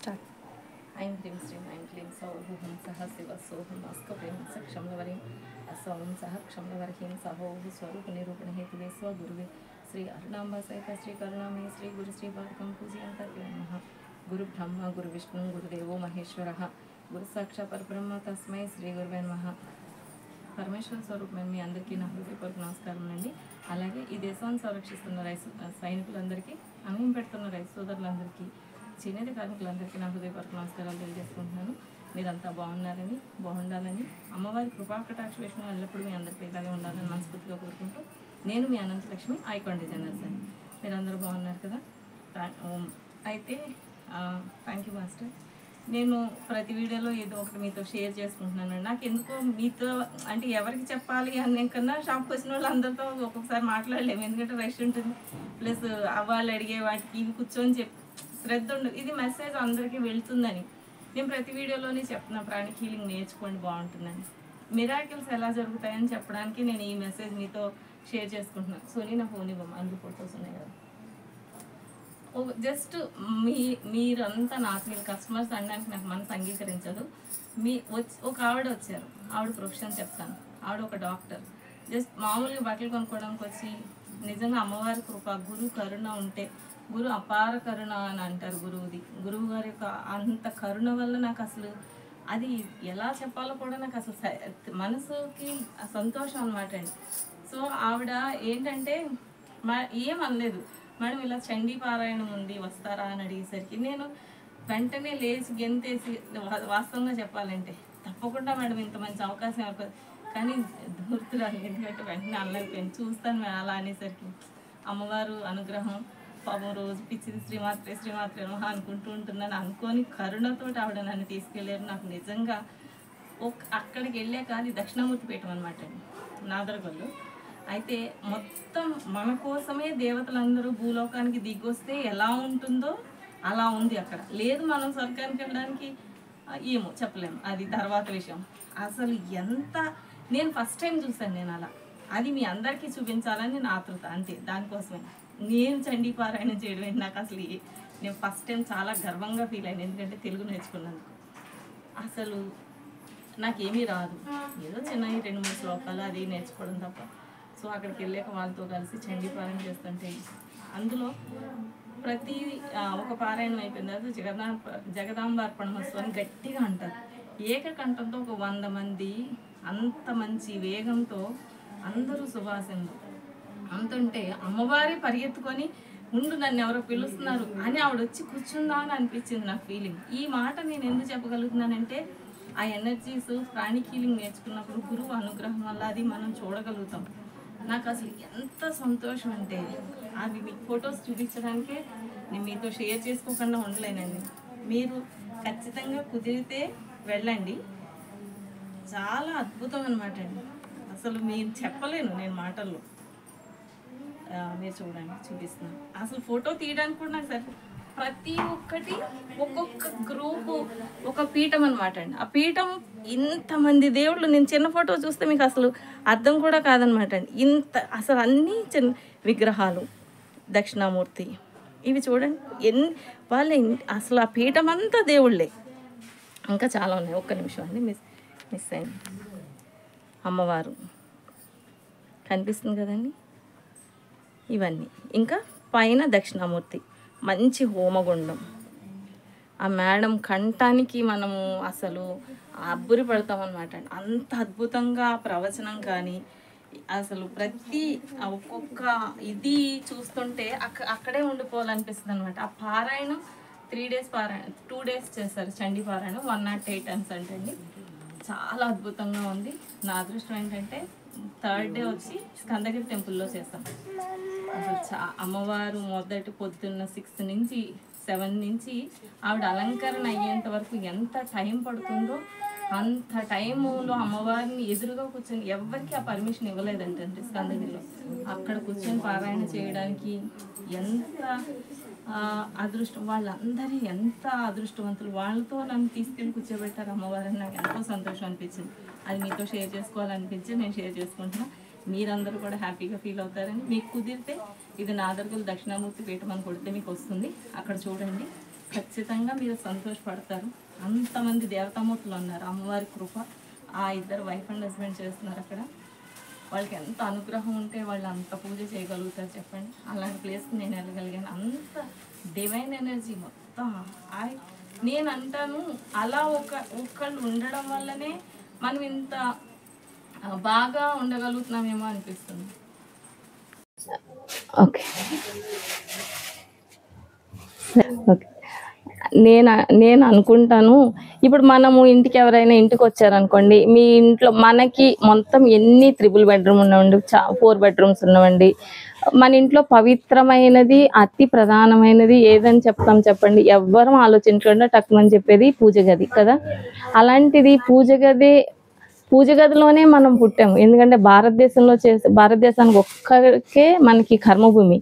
Start. ఐం హ్రీం శ్రీం ఐం క్లీం సౌహం సహ శివ సోహం అస్కప్రేం స క్షమ్లవరీం అసౌం సహ క్షమ్లవర్హీం సహోహు స్వరూప నిరూపణ హేతువే స్వగురువే శ్రీ అరుణాంబ సహిత శ్రీ కరుణామయ శ్రీ గురు శ్రీ పాదకం పూజయంతర్పే నమః. గురు బ్రహ్మ గురు విష్ణు గురుదేవో మహేశ్వర గురు సాక్షాత్ పరబ్రహ్మ తస్మై శ్రీ గురువే నమః. పరమేశ్వర స్వరూపమైన మీ అందరికీ నా హృదయపూర్వక నమస్కారం అండి. అలాగే ఈ దేశాన్ని సంరక్షిస్తున్న సైనికులందరికీ, అన్నం పెడుతున్న రైతు సోదరులందరికీ, చేనేత కార్మికులందరికీ నా హృదయపూర్వక నమస్కారాలు తెలియజేసుకుంటున్నాను. మీరంతా బాగున్నారని, బాగుండాలని, అమ్మవారి కృపాకటాక్ష విషయం ఎల్లప్పుడూ మీ అందరికీ ఇలాగే ఉండాలని మనస్ఫూర్తిగా కోరుకుంటూ, నేను మీ అనంతలక్ష్మి, ఐకాన్ డిజైనర్స్ అండి. మీరందరూ బాగున్నారు కదా. అయితే థ్యాంక్ యూ మాస్టర్. నేను ప్రతి వీడియోలో ఏదో ఒకటి మీతో షేర్ చేసుకుంటున్నానండి. నాకు ఎందుకో మీతో అంటే ఎవరికి చెప్పాలి అనే కన్నా షాప్కి వచ్చిన వాళ్ళు అందరితో ఒక్కొక్కసారి మాట్లాడలేము, ఎందుకంటే రష్ ఉంటుంది. ప్లస్ వాళ్ళు అడిగే వాటికి ఇవి కూర్చొని శ్రద్ధ ఉండదు. ఇది మెసేజ్ అందరికీ వెళ్తుందని నేను ప్రతి వీడియోలోనే చెప్తున్నా. ప్రాణిక్ హీలింగ్ నేర్చుకోండి, బాగుంటుందని. మిరాకిల్స్ ఎలా జరుగుతాయని చెప్పడానికి నేను ఈ మెసేజ్ మీతో షేర్ చేసుకుంటున్నాను. సోనీ నా ఫోన్ ఇవ్వము, అందుకు ఫొటోస్ ఉన్నాయి కదా. జస్ట్ మీరంతా నాకు మీరు కస్టమర్స్ అనడానికి నాకు మనసు అంగీకరించదు. ఒక ఆవిడ వచ్చారు, ఆవిడ ప్రొఫెషన్ చెప్తాను. ఆవిడ ఒక డాక్టర్. జస్ట్ మామూలుగా బట్టలు కొనుక్కోవడానికి వచ్చి, నిజంగా అమ్మవారి కృప, గురువు కరుణ ఉంటే, గురు అపార కరుణ అని అంటారు గురువుది. గురువు గారి యొక్క అంత కరుణ వల్ల నాకు అసలు అది ఎలా చెప్పాలో కూడా నాకు అసలు మనసుకి సంతోషం అనమాట అండి. సో ఆవిడ ఏంటంటే ఏమనలేదు, మేడం ఇలా చండీ పారాయణం ఉంది వస్తారా అని అడిగేసరికి నేను వెంటనే లేచి గెంతేసి, వాస్తవంగా చెప్పాలంటే తప్పకుండా మేడం ఇంత మంచి అవకాశం ఎవరికి, కానీ దూరుతురాలి, ఎందుకంటే వెంటనే అల్లరిపోయింది. చూస్తాను అలా అనేసరికి అమ్మవారు అనుగ్రహం, పాపం రోజు పిచ్చిది శ్రీమాత్రే శ్రీమాత్రే నమః అనుకుంటూ ఉంటున్నాను అనుకొని కరుణతో ఆవిడ నన్ను తీసుకెళ్ళారు. నాకు నిజంగా అక్కడికి వెళ్ళాక అది దక్షిణామూర్తి పీఠం అనమాట అండి, నాదరగొల్లు. అయితే మొత్తం మన కోసమే దేవతలందరూ భూలోకానికి దిగొస్తే ఎలా ఉంటుందో అలా ఉంది అక్కడ. లేదు మనం స్వర్గానికి వెళ్ళడానికి ఏమో చెప్పలేము, అది తర్వాత విషయం. అసలు ఎంత నేను ఫస్ట్ టైం చూసాను నేను అలా. అది మీ అందరికీ చూపించాలని నా ఆతృత, అంతే. దానికోసమే నేను చండీ పారాయణం చేయడం నాకు అసలు నేను ఫస్ట్ టైం చాలా గర్వంగా ఫీల్ అయ్యాను, ఎందుకంటే తెలుగు నేర్చుకున్నందుకు. అసలు నాకేమీ రాదు, ఏదో చిన్న 2-3 శ్లోకాలు అది నేర్చుకోవడం తప్ప. సో అక్కడికి వెళ్ళాక వాళ్ళతో కలిసి చండీ పారాయణ చేస్తుంటే, అందులో ప్రతి ఒక పారాయణం అయిపోయిన తర్వాత జగదాంబార్పణమస్తు అని గట్టిగా అంటారు. ఏకకంఠంతో ఒక 100 మంది అంత మంచి వేగంతో అందరూ సువాసనలు అంతుంటే అమ్మవారి పరిగెత్తుకొని ముందు నన్ను ఎవరో పిలుస్తున్నారు అని ఆవిడ వచ్చి కూర్చుందా అని అనిపించింది నాకు ఫీలింగ్. ఈ మాట నేను ఎందుకు చెప్పగలుగుతున్నానంటే, ఆ ఎనర్జీస్ ప్రాణిక్ హీలింగ్ నేర్చుకున్నప్పుడు గురువు అనుగ్రహం వల్ల అది మనం చూడగలుగుతాం. నాకు అసలు ఎంత సంతోషం అంటే, అవి మీకు ఫొటోస్ చూపించడానికే నేను మీతో షేర్ చేసుకోకుండా ఉండలేనండి. మీరు ఖచ్చితంగా కుదిరితే వెళ్ళండి, చాలా అద్భుతం అనమాట అండి. అసలు మీరు చెప్పలేను నేను మాటల్లో. మీరు చూడండి, చూపిస్తున్నాను. అసలు ఫోటో తీయడానికి కూడా నాకు సరే, ప్రతి ఒక్కటి ఒక్కొక్క గ్రూపు ఒక పీఠం అనమాట అండి. ఆ పీఠం ఇంతమంది దేవుళ్ళు, నేను చిన్న ఫోటో చూస్తే మీకు అసలు అర్థం కూడా కాదనమాట అండి. ఇంత అసలు అన్నీ చిన్న విగ్రహాలు, దక్షిణామూర్తి, ఇవి చూడండి వాళ్ళే అసలు ఆ పీఠం అంతా దేవుళ్ళే. ఇంకా చాలా ఉన్నాయి, ఒక్క నిమిషం అండి, మిస్ అయింది. అమ్మవారు కనిపిస్తుంది కదండి, ఇవన్నీ. ఇంకా పైన దక్షిణామూర్తి, మంచి హోమగుండం. ఆ మేడం కంఠానికి మనము అసలు అబ్బురి పడతాం అనమాట. అంత అద్భుతంగా ప్రవచనం కానీ అసలు ప్రతి ఒక్కొక్క ఇది చూస్తుంటే అక్కడే ఉండిపోవాలనిపిస్తుంది అనమాట. ఆ పారాయణం 3 days పారాయణం, 2 days చేశారు చండీ పారాయణం, 108 times అంటండి. చాలా అద్భుతంగా ఉంది. నా అదృష్టం ఏంటంటే 3rd day వచ్చి స్కందగిరి టెంపుల్లో చేస్తాం. అసలు అమ్మవారు మొదటి పొద్దున్న 6 నుంచి 7 నుంచి ఆవిడ అలంకరణ అయ్యేంత వరకు ఎంత టైం పడుతుందో అంత టైంలో అమ్మవారిని ఎదురుగా కూర్చొని, ఎవరికి ఆ పర్మిషన్ ఇవ్వలేదంటే స్కందగిరిలో, అక్కడ కూర్చొని పారాయణ చేయడానికి ఎంత అదృష్టం. వాళ్ళందరూ ఎంత అదృష్టవంతులు, వాళ్ళతో నన్ను తీసుకెళ్ళి కూర్చోబెట్టారు అమ్మవారిని. నాకు ఎంతో సంతోషం అనిపించింది. అది మీతో షేర్ చేసుకోవాలనిపించి నేను షేర్ చేసుకుంటున్నా. మీరందరూ కూడా హ్యాపీగా ఫీల్ అవుతారని. మీకు కుదిరితే ఇది నాదరగొల్లు దక్షిణామూర్తి పీఠం అని కొడితే మీకు వస్తుంది, అక్కడ చూడండి. ఖచ్చితంగా మీరు సంతోషపడతారు. అంతమంది దేవతామూర్తులు ఉన్నారు, అమ్మవారి కృప. ఆ ఇద్దరు వైఫ్ అండ్ హస్బెండ్ చేస్తున్నారు అక్కడ. వాళ్ళకి ఎంత అనుగ్రహం ఉంటే వాళ్ళు అంత పూజ చేయగలుగుతారు చెప్పండి. అలాంటి ప్లేస్కి నేను వెళ్ళగలిగాను. అంత డివైన్ ఎనర్జీ మొత్తం. నేను అంటాను, అలా ఒకళ్ళు ఉండడం వల్లనే మనం ఇంత బాగా ఉండగలుగుతున్నామేమో అనిపిస్తుంది. ఓకే ఓకే నేను అనుకుంటాను, ఇప్పుడు మనము ఇంటికి ఎవరైనా ఇంటికి వచ్చారనుకోండి, మీ ఇంట్లో మనకి మొత్తం ఎన్ని 3 బెడ్రూమ్ ఉన్నవండి, 4 బెడ్రూమ్స్ ఉన్నవండి, మన ఇంట్లో పవిత్రమైనది అతి ప్రధానమైనది ఏదని చెప్తాం చెప్పండి? ఎవ్వరం ఆలోచించకుండా టక్కుమని చెప్పేది పూజ గది కదా. అలాంటిది పూజ గదిలోనే మనం పుట్టాము. ఎందుకంటే భారతదేశానికి ఒక్కరికే మనకి కర్మభూమి,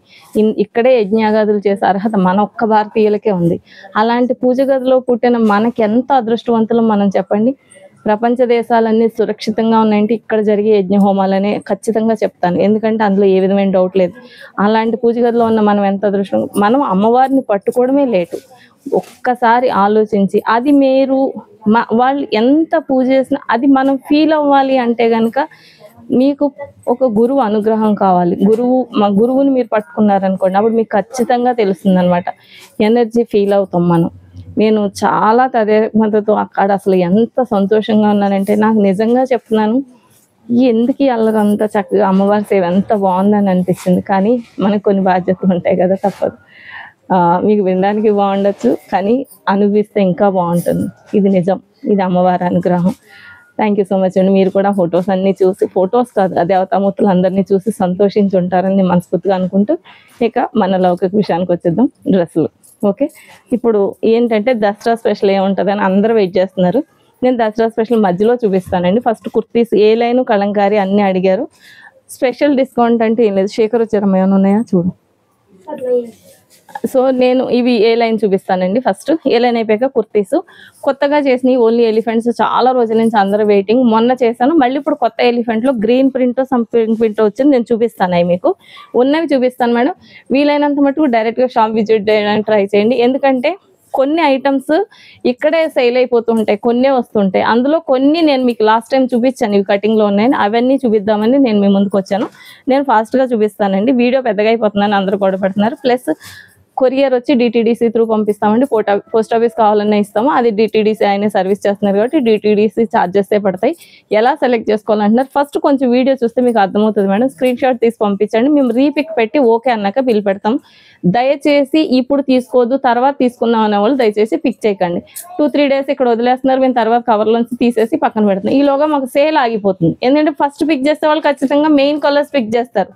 ఇక్కడే యజ్ఞాగాదులు చేసే అర్హత మన ఒక్క భారతీయులకే ఉంది. అలాంటి పూజ గదిలో పుట్టిన మనకి ఎంత అదృష్టవంతులం మనం చెప్పండి. ప్రపంచ దేశాలన్నీ సురక్షితంగా ఉన్నాయంటే ఇక్కడ జరిగే యజ్ఞ హోమాలనే ఖచ్చితంగా చెప్తాను. ఎందుకంటే అందులో ఏ విధమైన డౌట్ లేదు. అలాంటి పూజ గదిలో ఉన్న మనం ఎంత అదృష్టం. మనం అమ్మవారిని పట్టుకోవడమే లేటు. ఒక్కసారి ఆలోచించి, అది మీరు వాళ్ళు ఎంత పూజ చేసినా అది మనం ఫీల్ అవ్వాలి అంటే కనుక మీకు ఒక గురువు అనుగ్రహం కావాలి. గురువుని మీరు పట్టుకున్నారనుకోండి, అప్పుడు మీకు ఖచ్చితంగా తెలుస్తుంది అనమాట. ఎనర్జీ ఫీల్ అవుతాం మనం. నేను చాలా తదేకమతో అక్కడ అసలు ఎంత సంతోషంగా ఉన్నానంటే, నాకు నిజంగా చెప్తున్నాను, ఎందుకు అల్లరి అంత చక్కగా అమ్మవారి సేవ ఎంత బాగుందని అనిపించింది. కానీ మనకు కొన్ని బాధ్యతలు ఉంటాయి కదా, తప్పదు. మీకు వినడానికి బాగుండొచ్చు, కానీ అనుభవిస్తే ఇంకా బాగుంటుంది. ఇది నిజం, ఇది అమ్మవారి అనుగ్రహం. థ్యాంక్ యూ సో మచ్ అండి. మీరు కూడా ఫొటోస్ అన్నీ చూసి, ఫొటోస్ కాదు దేవతామూర్తులు అందరినీ చూసి సంతోషించి ఉంటారని మనస్ఫూర్తిగా అనుకుంటూ, ఇక మన లౌకిక విషయానికి వచ్చేద్దాం. డ్రెస్సులు ఓకే. ఇప్పుడు ఏంటంటే దసరా స్పెషల్ ఏముంటుందని అందరూ వెయిట్ చేస్తున్నారు. నేను దసరా స్పెషల్ మధ్యలో చూపిస్తానండి. ఫస్ట్ కుర్తీస్ ఏ లైను కలంకారీ అన్నీ అడిగారు. స్పెషల్ డిస్కౌంట్ అంటే ఏం లేదు. శేఖర్ వచ్చారమ్మ, ఏమైనా ఉన్నాయా చూడు. సో నేను ఇవి ఏ లైన్ చూపిస్తానండి. ఫస్ట్ ఏ లైన్ అయిపోయాక కుర్తీస్ కొత్తగా చేసినవి, ఓన్లీ ఎలిఫెంట్స్. చాలా రోజుల నుంచి అందరూ వెయిటింగ్. మొన్న చేశాను, మళ్ళీ ఇప్పుడు కొత్త ఎలిఫెంట్లో గ్రీన్ ప్రింట్ సంథింగ్ ప్రింట్ వచ్చింది. నేను చూపిస్తాను, అవి మీకు ఉన్నవి చూపిస్తాను మేడం. వీలైనంత మటుకు డైరెక్ట్గా షాప్ విజిట్ చేయడానికి ట్రై చేయండి. ఎందుకంటే కొన్ని ఐటమ్స్ ఇక్కడే సేల్ అయిపోతుంటాయి, కొన్నే వస్తుంటాయి. అందులో కొన్ని నేను మీకు లాస్ట్ టైం చూపించాను, ఇవి కటింగ్లో ఉన్నాయని. అవన్నీ చూపిద్దామని నేను మీ ముందుకు వచ్చాను. నేను ఫాస్ట్గా చూపిస్తానండి. వీడియో పెద్దగా అయిపోతుందని అందరూ కూడా పెడుతున్నారు. ప్లస్ కొరియర్ వచ్చి డిటీడీసీ త్రూ పంపిస్తామండి. పోస్ట్ ఆఫీస్ కావాలన్నా ఇస్తాము. అది డిటీడీసీ ఆయన సర్వీస్ చేస్తున్నారు కాబట్టి డిటీడీసీ ఛార్జెస్ పడతాయి. ఎలా సెలెక్ట్ చేసుకోవాలంటున్నారు, ఫస్ట్ కొంచెం వీడియో చూస్తే మీకు అర్థమవుతుంది మేడం. స్క్రీన్ షాట్ తీసి పంపించండి, మేము రీపిక్ పెట్టి ఓకే అన్నాక బిల్ పెడతాం. దయచేసి ఇప్పుడు తీసుకోవద్దు, తర్వాత తీసుకుందాం అనే వాళ్ళు దయచేసి పిక్ చేయకండి. 2-3 డేస్ ఇక్కడ వదిలేస్తున్నారు, మేము తర్వాత కవర్లోంచి తీసేసి పక్కన పెడుతున్నాం. ఈలోగా మాకు సేల్ ఆగిపోతుంది. ఎందుకంటే ఫస్ట్ పిక్ చేసే వాళ్ళు ఖచ్చితంగా మెయిన్ కలర్స్ పిక్ చేస్తారు.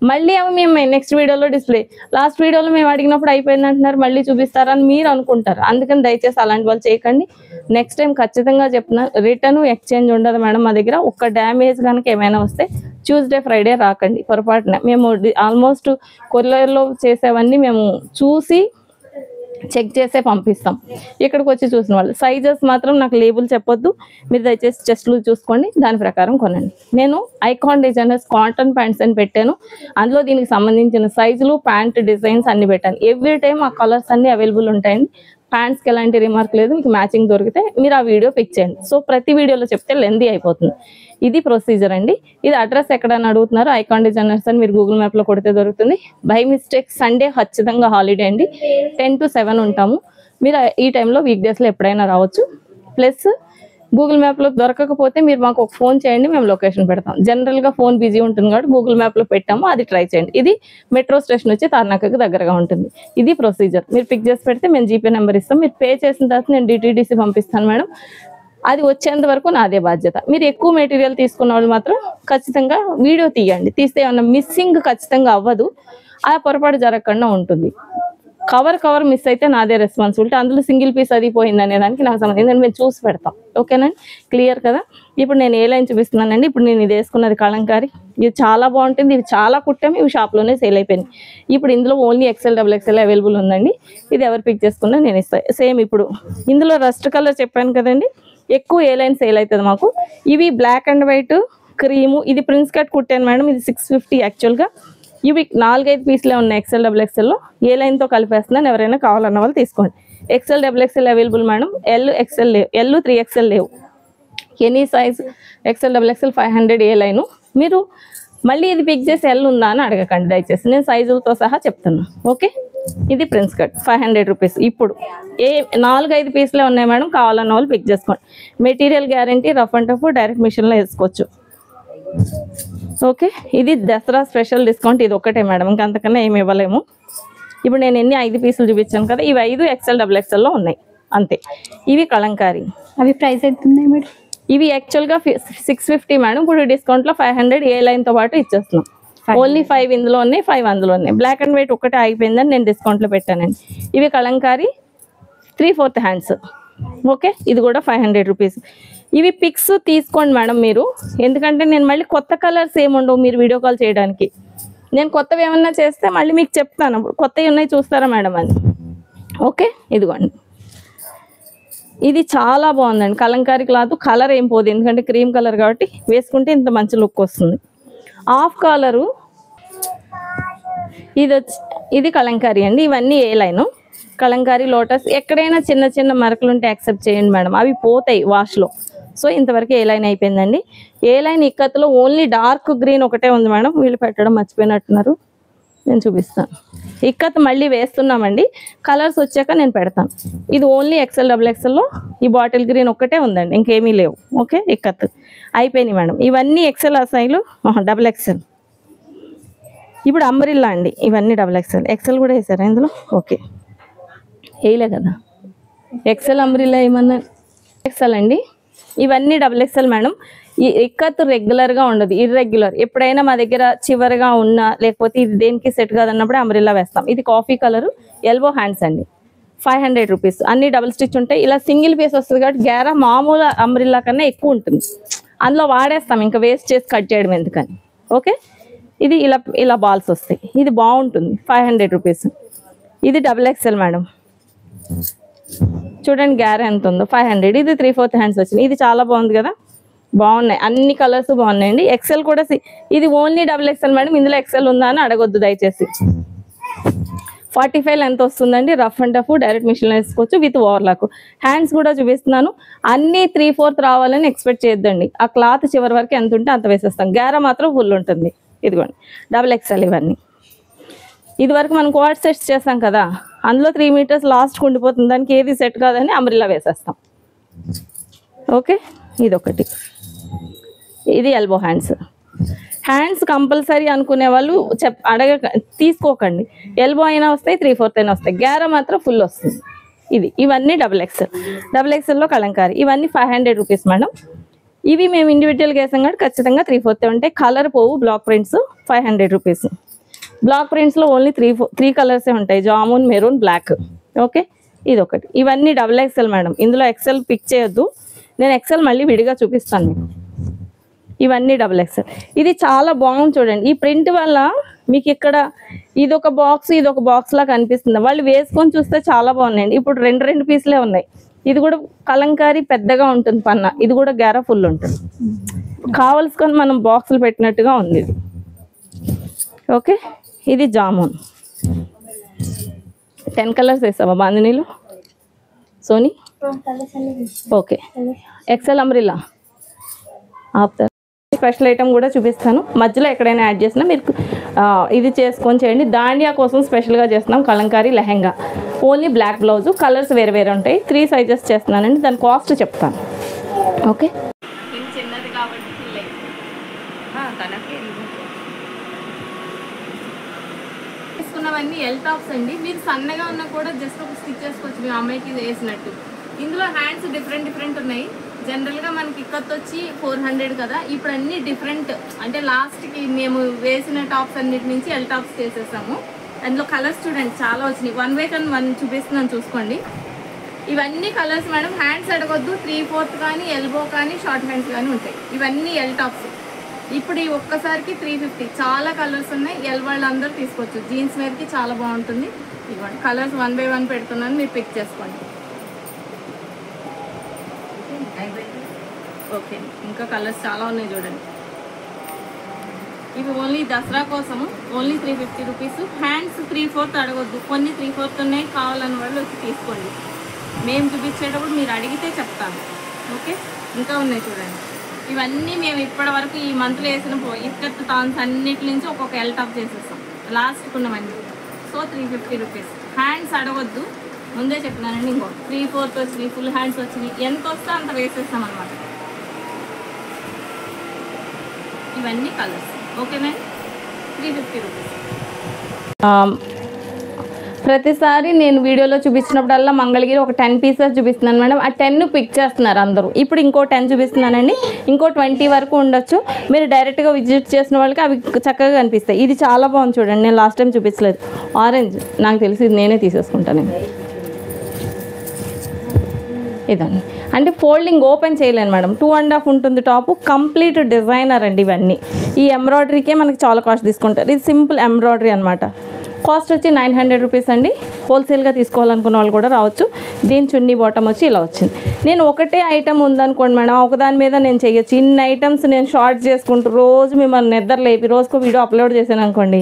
మళ్ళీ అవి మేము నెక్స్ట్ వీడియోలో డిస్ప్లే, లాస్ట్ వీడియోలో మేము అడిగినప్పుడు అయిపోయింది అంటున్నారు, మళ్ళీ చూపిస్తారని మీరు అనుకుంటారు. అందుకని దయచేసి అలాంటి వాళ్ళు చేయకండి. నెక్స్ట్ టైం ఖచ్చితంగా చెప్తున్నా, రిటర్న్ ఎక్స్చేంజ్ ఉండదు మేడం మా దగ్గర. ఒక్క డ్యామేజ్ కనుక ఏమైనా వస్తే ట్యూస్డే ఫ్రైడే రాకండి పొరపాటున. మేము ఆల్మోస్ట్ కొరియర్లో చేసేవన్నీ మేము చూసి చెక్ చేసే పంపిస్తాం. ఇక్కడికి వచ్చి చూసిన వాళ్ళు సైజెస్ మాత్రం నాకు లేబుల్ చెప్పొద్దు, మీరు దయచేసి చెస్ట్లు చూసుకోండి, దాని ప్రకారం కొనండి. నేను ఐకాన్ డిజైనర్స్ కాటన్ ప్యాంట్స్ అని పెట్టాను. అందులో దీనికి సంబంధించిన సైజులు, ప్యాంట్ డిజైన్స్ అన్ని పెట్టాను. ఎవ్రీ టైం ఆ కలర్స్ అన్ని అవైలబుల్ ఉంటాయండి. ప్యాంట్స్కి ఎలాంటి రిమార్క్ లేదు, మీకు మ్యాచింగ్ దొరికితే మీరు ఆ వీడియో పిక్ చేయండి. సో ప్రతి వీడియోలో చెప్తే లెందీ అయిపోతుంది. ఇది ప్రొసీజర్ అండి. ఇది అడ్రస్ ఎక్కడని అడుగుతున్నారు, ఐకాన్ డిజైనర్స్ అని మీరు గూగుల్ మ్యాప్లో కొడితే దొరుకుతుంది. బై మిస్టేక్ సండే ఖచ్చితంగా హాలిడే అండి, 10 to 7 ఉంటాము. మీరు ఈ టైంలో వీక్ డేస్లో ఎప్పుడైనా రావచ్చు. ప్లస్ గూగుల్ మ్యాప్లో దొరకకపోతే మీరు మాకు ఒక ఫోన్ చేయండి, మేము లొకేషన్ పెడతాం. జనరల్గా ఫోన్ బిజీ ఉంటుంది కాబట్టి గూగుల్ మ్యాప్లో పెట్టాము, అది ట్రై చేయండి. ఇది మెట్రో స్టేషన్ వచ్చి తార్నాకకి దగ్గరగా ఉంటుంది. ఇది ప్రొసీజర్. మీరు పిక్ చేసి పెడితే మేము జీపే నెంబర్ ఇస్తాం. మీరు పే చేసిన తర్వాత నేను డిటీడీసీ పంపిస్తాను మేడం. అది వచ్చేంత వరకు నాదే బాధ్యత. మీరు ఎక్కువ మెటీరియల్ తీసుకున్న వాళ్ళు మాత్రం ఖచ్చితంగా వీడియో తీయండి. తీస్తే ఏమన్నా మిస్సింగ్ ఖచ్చితంగా అవ్వదు, ఆ పొరపాటు జరగకుండా ఉంటుంది. కవర్ మిస్ అయితే నాదే రెస్పాన్సిబిలిటీ. అందులో సింగిల్ పీస్ అది పోయింది అనే దానికి నాకు సంబంధించి మేము చూసి పెడతాం. ఓకేనండి, క్లియర్ కదా. ఇప్పుడు నేను ఏ లైన్ చూపిస్తున్నానండి. ఇప్పుడు నేను ఇది వేసుకున్నది కలంకారీ, ఇది చాలా బాగుంటుంది. ఇవి చాలా కుట్టాము, ఇవి షాప్లోనే సేల్ అయిపోయినాయి. ఇప్పుడు ఇందులో ఓన్లీ XL, XXL అవైలబుల్ ఉందండి. ఇది ఎవరు పిక్ చేసుకున్నా నేను ఇస్తాను. సేమ్ ఇప్పుడు ఇందులో రస్ట్ కలర్ చెప్పాను కదండి, ఎక్కువ ఏ లైన్ సేల్ అవుతుంది మాకు. ఇవి బ్లాక్ అండ్ వైట్ క్రీము, ఇది ప్రిన్స్ కట్ కుట్టాను మేడం. ఇది 650 యాక్చువల్గా. ఇవి 4-5 పీస్లే ఉన్నాయి XL, XXL. ఏ లైన్తో కలిపేస్తున్నాను, ఎవరైనా కావాలన్న వాళ్ళు తీసుకోండి. XL double XL available madam. L XL లేవు, ఎల్ 3XL లేవు. Any size XL double XL 500 a line. మీరు మళ్ళీ ఇది పిక్ చేసి ఎల్ ఉందా అని అడగకండి దయచేసి, నేను సైజులతో సహా చెప్తున్నా. ఓకే, ఇది ప్రిన్స్ కట్ 500 రూపీస్. ఇప్పుడు 4-5 పీసులే ఉన్నాయి మేడం, కావాలన్న వాళ్ళు పిక్ చేసుకోండి. Material guarantee, rough and tough, direct మిషన్లో వేసుకోవచ్చు. ఓకే, ఇది దసరా స్పెషల్ డిస్కౌంట్, ఇది ఒక్కటే మేడం, ఇంకా అంతకన్నా ఏమి ఇవ్వలేము. ఇప్పుడు నేను 5 పీసులు చూపించాను కదా, ఇవి 5 ఎక్సెల్ డబుల్ ఎక్సెల్లో ఉన్నాయి అంతే. ఇవి కలంకారీ. అవి ప్రైస్ అవుతున్నాయి మేడం? ఇవి యాక్చువల్గా 650 మేడం, ఇప్పుడు డిస్కౌంట్లో 500 ఏ లైన్తో పాటు ఇచ్చేస్తున్నాం. ఓన్లీ 5 ఇందులో ఉన్నాయి, 5 అందులో ఉన్నాయి. బ్లాక్ అండ్ వైట్ ఒక్కటే ఆగిపోయిందని నేను డిస్కౌంట్లో పెట్టానండి. ఇవి కలంకారీ 3/4 హ్యాండ్స్. ఓకే, ఇది కూడా 500 రూపీస్. ఇవి పిక్స్ తీసుకోండి మేడం మీరు, ఎందుకంటే నేను మళ్ళీ కొత్త కలర్స్ ఏముండవు మీరు వీడియో కాల్ చేయడానికి. నేను కొత్తవి ఏమన్నా చేస్తే మళ్ళీ మీకు చెప్తాను, కొత్తవి ఉన్నాయి చూస్తారా మేడం అని. ఓకే, ఇదిగోండి, ఇది చాలా బాగుందండి. కలంకారీ క్లాత్, కలర్ ఏం పోదు ఎందుకంటే క్రీమ్ కలర్ కాబట్టి వేసుకుంటే ఇంత మంచి లుక్ వస్తుంది. హాఫ్ కాలరు ఇది కలంకారీ అండి. ఇవన్నీ ఏ లైను కలంకారీ, లోటస్. ఎక్కడైనా చిన్న చిన్న మరకలు ఉంటే యాక్సెప్ట్ చేయండి మేడం, అవి పోతాయి వాష్లో. సో ఇంతవరకు ఏ లైన్ అయిపోయిందండి. ఏ లైన్ ఇక్కత్తులో ఓన్లీ డార్క్ గ్రీన్ ఒకటే ఉంది మేడం, వీళ్ళు పెట్టడం మర్చిపోయినట్టున్నారు, నేను చూపిస్తాను. ఇక్కత్ మళ్ళీ వేస్తున్నామండి, కలర్స్ వచ్చాక నేను పెడతాను. ఇది ఓన్లీ ఎక్సెల్ డబుల్ ఎక్సెల్లో ఈ బాటిల్ గ్రీన్ ఒక్కటే ఉందండి, ఇంకేమీ లేవు. ఓకే, ఇక్కత్ అయిపోయినాయి మేడం. ఇవన్నీ ఎక్సెల్ అసైలు డబుల్ ఎక్సెల్. ఇప్పుడు అంబ్రిల్లా అండి, ఇవన్నీ డబుల్ ఎక్సెల్. ఎక్సెల్ కూడా వేసారా ఇందులో? ఓకే, వేయలే కదా. ఎక్సెల్ అంబ్రిల్లా ఏమన్నా ఎక్సెల్ అండి. ఇవన్నీ డబుల్ ఎక్సెల్ మేడం. ఈ ఇక్కత్ రెగ్యులర్గా ఉండదు, ఇర్రెగ్యులర్. ఎప్పుడైనా మా దగ్గర చివరిగా ఉన్నా లేకపోతే ఇది దేనికి సెట్ కాదన్నప్పుడు అంబ్రిల్లా వేస్తాం. ఇది కాఫీ కలరు, ఎల్బో హ్యాండ్స్ అండి, 500 రూపీస్. అన్ని డబుల్ స్టిచ్ ఉంటాయి. ఇలా సింగిల్ పీస్ వస్తుంది కాబట్టి గేరా మామూలు అంబ్రిల్లా కన్నా ఎక్కువ ఉంటుంది, అందులో వాడేస్తాం, ఇంకా వేస్ట్ చేసి కట్ చేయడం ఎందుకని. ఓకే, ఇది ఇలా బాల్స్ వస్తాయి, ఇది బాగుంటుంది, 500 రూపీస్. ఇది డబుల్ ఎక్సెల్ మేడం, చూడండి గ్యారా ఎంత ఉందో, 500. ఇది 3/4 హ్యాండ్స్ వచ్చింది, ఇది చాలా బాగుంది కదా, బాగున్నాయి, అన్ని కలర్స్ బాగున్నాయండి. ఎక్సెల్ కూడా ఇది ఓన్లీ డబుల్ ఎక్సెల్ మేడం, ఇందులో ఎక్సెల్ ఉందా అని అడగొద్దు దయచేసి. 45 ఎంత వస్తుందండి, rough and tough, direct machine వేసుకోవచ్చు విత్ ఓవర్లాక్. హ్యాండ్స్ కూడా చూపిస్తున్నాను, అన్ని 3/4 రావాలని ఎక్స్పెక్ట్ చేయొద్దండి. ఆ క్లాత్ చివరి వరకు ఎంత ఉంటే అంత వేసేస్తాం, గేరా మాత్రం ఫుల్ ఉంటుంది. ఇదిగోండి డబుల్ ఎక్సెల్. ఇవన్నీ ఇది వరకు మనం కోఆర్డ్ సెట్స్ చేస్తాం కదా, అందులో 3 మీటర్స్ లాస్ట్కి ఉండిపోతుంది, దానికి ఏది సెట్ కాదని అంబ్రిల్లా వేసేస్తాం. ఓకే, ఇదొకటి. ఇది ఎల్బో హ్యాండ్స్. హ్యాండ్స్ కంపల్సరీ అనుకునే వాళ్ళు తీసుకోకండి, ఎల్బో అయినా వస్తాయి, 3/4 అయినా వస్తాయి, గేరా మాత్రం ఫుల్ వస్తుంది. ఇవన్నీ డబుల్ ఎక్సెల్. డబుల్ ఎక్సెల్లో కలంకారీ, ఇవన్నీ 500 రూపీస్ మేడం. ఇవి మేము ఇండివిజువల్గా వేసాం కాబట్టి ఖచ్చితంగా 3/4 ఉంటాయి. కలర్ పోవు, బ్లాక్ ప్రింట్స్ 500 రూపీస్. బ్లాక్ ప్రింట్స్లో ఓన్లీ 3 కలర్సే ఉంటాయి, జామున్, మెరూన్, బ్లాక్. ఓకే, ఇదొకటి. ఇవన్నీ డబుల్ ఎక్సెల్ మేడం, ఇందులో ఎక్సెల్ పిక్ చేయొద్దు, నేను ఎక్సెల్ మళ్ళీ విడిగా చూపిస్తాను మీకు. ఇవన్నీ డబుల్ ఎక్సెల్. ఇది చాలా బాగుంది చూడండి, ఈ ప్రింట్ వల్ల మీకు ఇక్కడ ఇదొక బాక్స్ ఇదొక బాక్స్ లా కనిపిస్తుంది, వాళ్ళు వేసుకొని చూస్తే చాలా బాగున్నాయండి. ఇప్పుడు 2 పీసులే ఉన్నాయి. ఇది కూడా కలంకారీ పెద్దగా ఉంటుంది పన్న, ఇది కూడా గేరా ఫుల్ ఉంటుంది, కావలసుకొని మనం బాక్సులు పెట్టినట్టుగా ఉంది ఇది. ఓకే, ఇది జామున్. 10 కలర్స్ వేసావా బాందినీలు సోనీ? ఓకే, ఎక్సెల్ అంబ్రిల్లా ఆపుతారు. స్పెషల్ ఐటమ్ కూడా చూపిస్తాను, మధ్యలో ఎక్కడైనా యాడ్ చేసినా మీరు ఇది చేసుకొని చేయండి. దాండియా కోసం స్పెషల్గా చేస్తున్నాం kalamkari lehenga, only black blouse, colours వేరే వేరే ఉంటాయి. 3 సైజెస్ చేస్తున్నానండి, దాని కాస్ట్ చెప్తాను. ఓకే, చిన్నది కాబట్టి తీసుకున్నవన్నీ ఎల్ టాప్స్ అండి. మీరు సన్నగా ఉన్నా కూడా జస్ట్ ఒక స్టిచ్ చేసుకోవచ్చు, మీ అమ్మాయికి వేసినట్టు. ఇందులో హ్యాండ్స్ డిఫరెంట్ ఉన్నాయి. జనరల్గా మనకి ఇక్కత్ వచ్చి 400 కదా, ఇప్పుడు అన్ని డిఫరెంట్, అంటే లాస్ట్కి మేము వేసిన టాప్స్ అన్నిటి నుంచి ఎల్ టాప్స్ చేసేసాము. అందులో కలర్స్ చూడండి చాలా వచ్చినాయి, 1 బై 1 చూపిస్తున్నాను చూసుకోండి. ఇవన్నీ కలర్స్ మేడం, హ్యాండ్స్ అడగొద్దు, 3/4 కానీ ఎల్బో కానీ షార్ట్ హ్యాండ్స్ కానీ ఉంటాయి. ఇవన్నీ ఎల్ టాప్స్. ఇప్పుడు ఈ ఒక్కసారికి 350, చాలా కలర్స్ ఉన్నాయి, ఎల్ వాళ్ళు అందరూ తీసుకోవచ్చు, జీన్స్ మీదకి చాలా బాగుంటుంది. ఇవ్వండి కలర్స్ 1 బై 1 పెడుతున్నాను, మీరు పిక్ చేసుకోండి. ఓకే, ఇంకా కలర్స్ చాలా ఉన్నాయి చూడండి. ఇవి ఓన్లీ దసరా కోసము, ఓన్లీ 350 రూపీస్. హ్యాండ్స్ 3/4 అడగొద్దు, కొన్ని 3/4 ఉన్నాయి, కావాలని వాళ్ళు వచ్చి తీసుకోండి. మేము చూపించేటప్పుడు మీరు అడిగితే చెప్తాను. ఓకే, ఇంకా ఉన్నాయి చూడండి. ఇవన్నీ మేము ఇప్పటి వరకు ఈ మంత్లో వేసిన ఇక్కత్ థాన్స్ అన్నిటి నుంచి ఒక్కొక్క ఎల్ టాప్ చేసేస్తాం లాస్ట్కి ఉన్నవన్నీ. So 350 rupees. హ్యాండ్స్ అడగొద్దు, ముందే చెప్పినానండి. ఇంకో 3/4 వచ్చినాయి, ఫుల్ హ్యాండ్స్ వచ్చినాయి, ఎంత వస్తే అంత వేసేస్తాం అనమాట. ఇవన్నీ కలర్స్. ఓకేనా, 350 రూపీస్. ప్రతిసారి నేను వీడియోలో చూపించినప్పుడల్లా మంగళగిరి ఒక 10 పీసెస్ చూపిస్తున్నాను మేడం. ఆ 10 పిక్ చేస్తున్నారు అందరూ. ఇప్పుడు ఇంకో 10 చూపిస్తున్నానండి. ఇంకో 20 వరకు ఉండొచ్చు. మీరు డైరెక్ట్గా విజిట్ చేసిన వాళ్ళకి అవి చక్కగా కనిపిస్తాయి. ఇది చాలా బాగుంది చూడండి, నేను లాస్ట్ టైం చూపించలేదు. ఆరెంజ్ నాకు తెలిసి ఇది నేనే తీసేసుకుంటాను. ఇదండి, అంటే ఫోల్డింగ్ ఓపెన్ చేయలేను మేడం. 2.5 ఉంటుంది టాపు. కంప్లీట్ డిజైనర్ అండి ఇవన్నీ. ఈ ఎంబ్రాయిడరీకే మనకి చాలా కాస్ట్ తీసుకుంటారు. ఇది సింపుల్ ఎంబ్రాయిడరీ అనమాట. కాస్ట్ వచ్చి 900 రూపీస్ అండి. హోల్సేల్గా తీసుకోవాలనుకున్న వాళ్ళు కూడా రావచ్చు. దీని చున్నీ బాటమ్ వచ్చి ఇలా వచ్చింది. నేను ఒకటే ఐటమ్ ఉందనుకోండి మేడం, ఒకదాని మీద నేను చేయొచ్చు. ఇన్ని ఐటమ్స్ నేను షార్ట్ చేసుకుంటూ రోజు మిమ్మల్ని నిద్ర లేపి రోజుకో వీడియో అప్లోడ్ చేశాను అనుకోండి,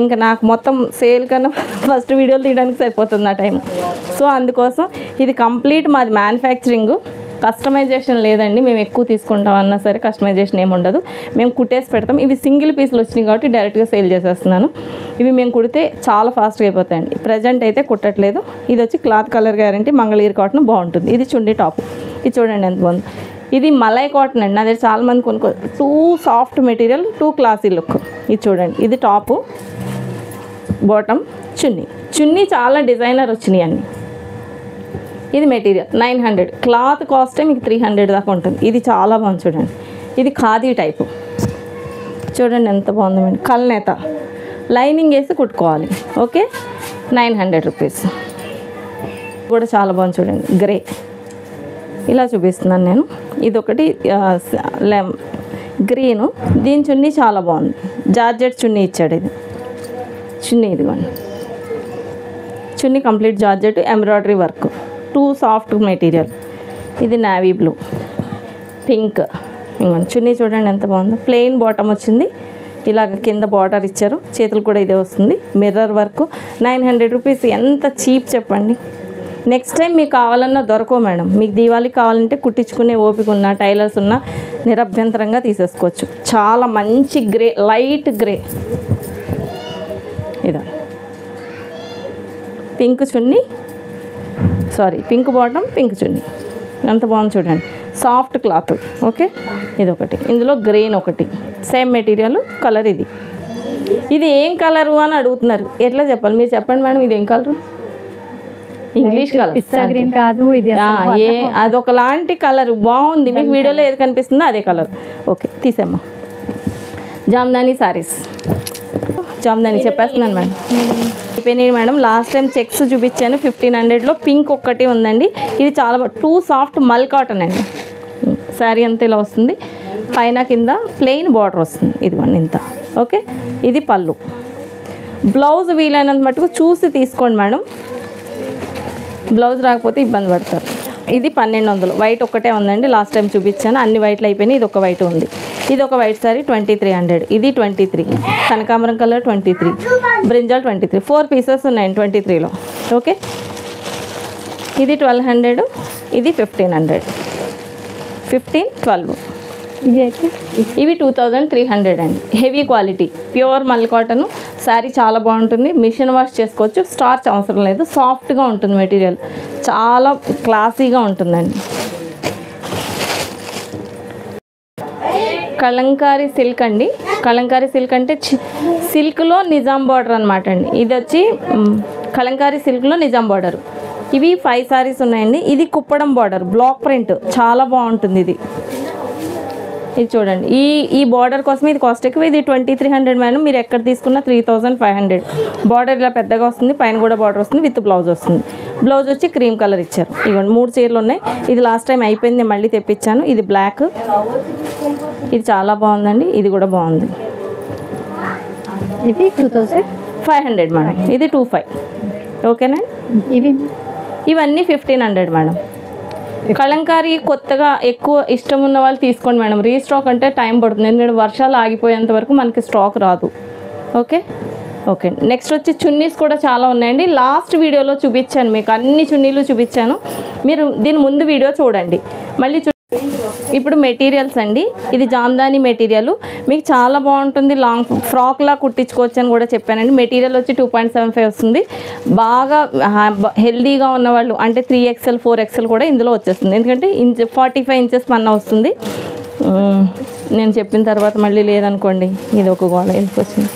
ఇంకా నాకు మొత్తం సేల్ కన్నా ఫస్ట్ వీడియోలు తీయడానికి సరిపోతుంది ఆ టైం. సో అందుకోసం ఇది కంప్లీట్ మాది మ్యానుఫ్యాక్చరింగ్, కస్టమైజేషన్ లేదండి. మేము ఎక్కువ తీసుకుంటాం అన్నా సరే కస్టమైజేషన్ ఏమి ఉండదు. మేము కుట్టేసి పెడతాం. ఇవి సింగిల్ పీసులు వచ్చినాయి కాబట్టి డైరెక్ట్గా సేల్ చేసేస్తున్నాను. ఇవి మేము కుడితే చాలా ఫాస్ట్గా అయిపోతాయండి. ప్రజెంట్ అయితే కుట్టట్లేదు. ఇది వచ్చి cloth colour guarantee, Mangalagiri cotton బాగుంటుంది. ఇది చుండి టాప్. ఇది చూడండి ఎంత బాగుంది. ఇది మలై కాటన్ అండి. నా దగ్గర చాలామంది కొనుక్కో. 2 సాఫ్ట్ మెటీరియల్, 2 క్లాసీ లుక్. ఇది చూడండి, ఇది టాపు, బాటమ్, చున్నీ. చున్నీ చాలా డిజైనర్ వచ్చినాయి అన్నీ. ఇది మెటీరియల్ 900. క్లాత్ కాస్టే మీకు 300 దాకా ఉంటుంది. ఇది చాలా బాగుంది చూడండి. ఇది ఖాదీ టైపు. చూడండి ఎంత బాగుంది మేడం. కల్నేత లైనింగ్ వేసి కుట్టుకోవాలి. Okay, 900 rupees. కూడా చాలా బాగుంది చూడండి. గ్రే ఇలా చూపిస్తున్నాను నేను. ఇదొకటి గ్రీను. దీని చున్నీ చాలా బాగుంది. జార్జెట్ చున్నీ ఇచ్చాడు. ఇది చున్నీ, ఇదిగోండి chunni complete georgette, embroidery work, 2 soft material. ఇది నావీ బ్లూ, పింక్. ఇంకొంచెం చున్నీ చూడండి ఎంత బాగుందో. ప్లెయిన్ బాటమ్ వచ్చింది, ఇలాగ కింద బార్డర్ ఇచ్చారు. చేతులు కూడా ఇదే వస్తుంది. Mirror work. 900 రూపీస్. ఎంత చీప్ చెప్పండి. నెక్స్ట్ టైం మీకు కావాలన్నా దొరకవు మేడం. మీకు దీవాళికి కావాలంటే కుట్టించుకునే ఓపిక ఉన్న టైలర్స్ ఉన్న నిరభ్యంతరంగా తీసేసుకోవచ్చు. చాలా మంచి గ్రే, లైట్ గ్రే. ఇదా పింక్ చున్నీ, సారీ పింక్ బాటమ్, పింక్ చున్నీ. ఎంత బాగుంది చూడండి. Soft cloth. ఓకే, ఇది ఒకటి. ఇందులో గ్రీన్ ఒకటి, సేమ్ మెటీరియల్, కలర్. ఇది ఏం కలరు అని అడుగుతున్నారు. ఎట్లా చెప్పాలి మీరు చెప్పండి మేడం. ఇది ఏం colour? English colour. Pista green కాదు ఇది. అదొకలాంటి కలర్ బాగుంది. మీకు వీడియోలో ఏది కనిపిస్తుందో అదే కలర్. ఓకే, తీసేమ్మా. జామ్దాని సారీస్. జామ్దాని చెప్పేస్తున్నాను మేడం. అయిపోయినాయి మేడం. లాస్ట్ టైం చెక్స్ చూపించాను 1500లో. పింక్ ఒక్కటి ఉందండి. ఇది చాలా 2 సాఫ్ట్ మల్ కాటన్ అండి. శారీ అంతా ఇలా వస్తుంది. పైన కింద ప్లెయిన్ బార్డర్ వస్తుంది. ఇదిగోండి ఇంత. ఓకే, ఇది పళ్ళు. బ్లౌజ్ వీలైనంత మటుకు చూసి తీసుకోండి మేడం. బ్లౌజ్ రాకపోతే ఇబ్బంది పడతారు. ఇది 1200. వైట్ ఒక్కటే ఉందండి. లాస్ట్ టైం చూపించాను. అన్ని వైట్లు అయిపోయినాయి. ఇది ఒక వైట్ ఉంది. ఇది ఒక వైట్ సారీ 2300. ఇది 23. కనకాంబరం కలర్ 23. బ్రింజాల్ 23. 4 పీసెస్ ఉన్నాయండి 23లో. ఓకే, ఇది 1200. ఇది 1500. 15, 12. ఇవి 2300 అండి. హెవీ క్వాలిటీ, ప్యూర్ మల్ కాటన్. శారీ చాలా బాగుంటుంది. మిషన్ వాష్ చేసుకోవచ్చు. స్టార్చ్ అవసరం లేదు. సాఫ్ట్గా ఉంటుంది మెటీరియల్. చాలా క్లాసీగా ఉంటుందండి. కలంకారీ సిల్క్ అండి. కలంకారీ సిల్క్ అంటే సిల్క్లో నిజాం బార్డర్ అనమాట అండి. ఇది వచ్చి కలంకారీ సిల్క్లో నిజాం బార్డర్. ఇవి 5 సారీస్ ఉన్నాయండి. ఇది కుప్పడం బార్డర్, బ్లాక్ ప్రింట్, చాలా బాగుంటుంది. ఇది చూడండి. ఈ బార్డర్ కోసం ఇది కాస్ట్ ఎక్కువ. ఇది 2300 మేడం. మీరు ఎక్కడ తీసుకున్నా 3500. బార్డర్ ఇలా పెద్దగా వస్తుంది. పైన కూడా బార్డర్ వస్తుంది. విత్ బ్లౌజ్ వస్తుంది. బ్లౌజ్ వచ్చి క్రీమ్ కలర్ ఇచ్చారు. ఇవ్వండి 3 చీరలు ఉన్నాయి. ఇది లాస్ట్ టైం అయిపోయింది, మళ్ళీ తెప్పించాను. ఇది బ్లాక్. ఇది చాలా బాగుందండి. ఇది కూడా బాగుంది. ఇది 2500 మేడం. ఇది 25. ఓకేనా. ఇవన్నీ 1500 మేడం. కలంకారీ కొత్తగా ఎక్కువ ఇష్టం ఉన్న వాళ్ళు తీసుకోండి మేడం. రీస్టాక్ అంటే టైం పడుతుంది. ఎందుకంటే వర్షాలు ఆగిపోయేంత వరకు మనకి స్టాక్ రాదు. ఓకే, ఓకే, నెక్స్ట్ వచ్చి చున్నీస్ కూడా చాలా ఉన్నాయండి. లాస్ట్ వీడియోలో చూపించాను మీకు, అన్ని చున్నీలు చూపించాను, మీరు దీని ముందు వీడియో చూడండి. మళ్ళీ ఇప్పుడు మెటీరియల్స్ అండి, ఇది జామ్దాని మెటీరియల్, మీకు చాలా బాగుంటుంది, లాంగ్ ఫ్రాక్లా కుట్టించుకోవచ్చు అని కూడా చెప్పానండి. మెటీరియల్ వచ్చి 2.75 వస్తుంది. బాగా హెల్దీగా ఉన్నవాళ్ళు అంటే 3XL 4XL కూడా ఇందులో వచ్చేస్తుంది, ఎందుకంటే 45 ఇంచెస్ పన్న వస్తుంది. నేను చెప్పిన తర్వాత మళ్ళీ లేదనుకోండి, ఇది ఒక గోడ ఎందుకు వచ్చింది,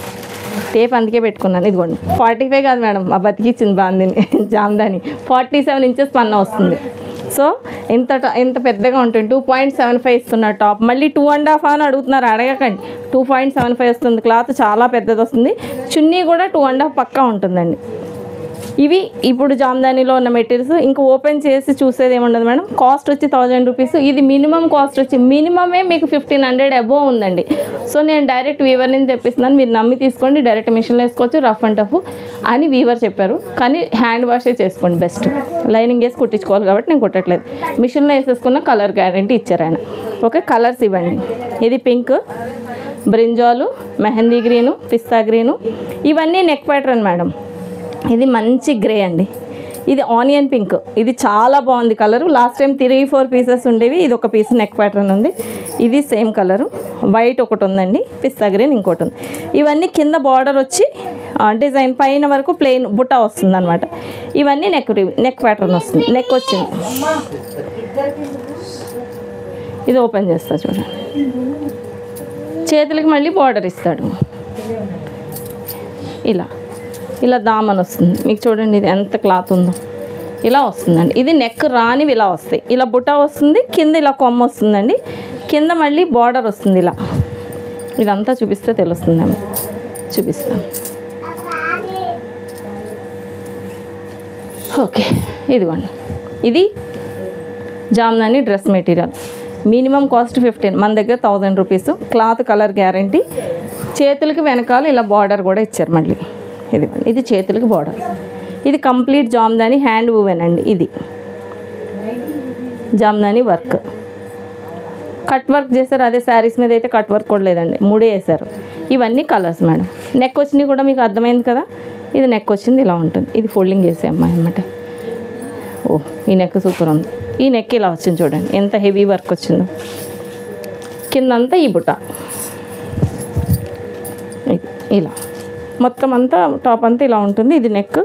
టేప్ అందుకే పెట్టుకున్నాను. ఇదిగోండి 45 కాదు మేడం, ఆ బతికిచ్చింది బాందిని జామ్దాని, 47 ఇంచెస్ పన్న వస్తుంది. సో ఇంత పెద్దగా ఉంటుంది. 2.75 ఇస్తున్నారు టాప్, మళ్ళీ 2.5 అని అడుగుతున్నారు, అడగకండి. 2.75 వస్తుంది, క్లాత్ చాలా పెద్దది వస్తుంది. చున్నీ కూడా 2.5 పక్కా ఉంటుందండి. ఇవి ఇప్పుడు జామ్దానిలో ఉన్న మెటీరియల్స్. ఇంకా ఓపెన్ చేసి చూసేది ఏముండదు మేడం. కాస్ట్ వచ్చి 1000 రూపీస్. ఇది మినిమం కాస్ట్ వచ్చి మినిమమే మీకు 1500 అబోవ్ ఉందండి. సో నేను డైరెక్ట్ వీవర్ నుంచి తెప్పిస్తున్నాను, మీరు నమ్మి తీసుకోండి. డైరెక్ట్ మిషన్లో వేసుకోవచ్చు, రఫ్ అండ్ టఫ్ అని వీవర్ చెప్పారు, కానీ హ్యాండ్ వాషే చేసుకోండి బెస్ట్. లైనింగ్ వేసి కుట్టించుకోవాలి కాబట్టి నేను కుట్టట్లేదు. మిషన్లో వేసేసుకున్న కలర్ గ్యారంటీ ఇచ్చారు ఆయన. ఓకే, కలర్స్ ఇవ్వండి. ఇది పింక్, బ్రింజాలు, మెహందీ గ్రీను, పిస్తా గ్రీను, ఇవన్నీ నెక్ ప్యాటర్న్ మేడం. ఇది మంచి గ్రే అండి, ఇది ఆనియన్ పింక్, ఇది చాలా బాగుంది కలరు. లాస్ట్ టైం 3-4 పీసెస్ ఉండేవి, ఇది ఒక పీస్ నెక్ ప్యాటర్న్ ఉంది. ఇది సేమ్ కలరు, వైట్ ఒకటి ఉందండి, పిస్తా గ్రీన్ ఇంకోటి ఉంది. ఇవన్నీ కింద బార్డర్ వచ్చి డిజైన్ పైన వరకు ప్లెయిన్ బుట్ట వస్తుంది అనమాట. ఇవన్నీ నెక్ ప్యాటర్న్ వస్తుంది, నెక్ వచ్చింది. ఇది ఓపెన్ చేస్తా చూడండి, చేతులకి మళ్ళీ బార్డర్ ఇస్తాడు, ఇలా దామన్ వస్తుంది మీకు చూడండి. ఇది ఎంత క్లాత్ ఉందో, ఇలా వస్తుందండి. ఇది నెక్ రానివి ఇలా వస్తాయి, ఇలా బుట్ట వస్తుంది, కింద ఇలా కొమ్మ వస్తుందండి, కింద మళ్ళీ బార్డర్ వస్తుంది ఇలా. ఇదంతా చూపిస్తే తెలుస్తుందేమో, చూపిస్తాం. ఓకే, ఇదిగోండి, ఇది Jamdani dress material. Minimum cost 15, మన దగ్గర 1000 రూపీస్. Cloth colour guarantee. చేతులకి వెనకాల ఇలా బార్డర్ కూడా ఇచ్చారు మళ్ళీ. ఇది చేతులకి బార్డర్. ఇది కంప్లీట్ జామ్దాని హ్యాండ్ వూవెన్ అండి. ఇది జామ్దాని వర్క్, కట్ వర్క్ చేశారు. అదే శారీస్ మీద అయితే కట్ వర్క్ కూడా లేదండి, 3 వేశారు. ఇవన్నీ కలర్స్ మేడం. నెక్ వచ్చినవి కూడా మీకు అర్థమైంది కదా, ఇది నెక్ వచ్చింది ఇలా ఉంటుంది. ఇది ఫోల్డింగ్ చేసే అమ్మాయి అన్నమాట. ఓ, ఈ నెక్ సూపర్ ఉంది. ఈ నెక్ ఇలా వచ్చింది చూడండి, ఎంత హెవీ వర్క్ వచ్చిందో. కిందంతా ఈ బుట్ట ఇలా మొత్తం అంతా టాప్ అంతా ఇలా ఉంటుంది. ఇది నెక్,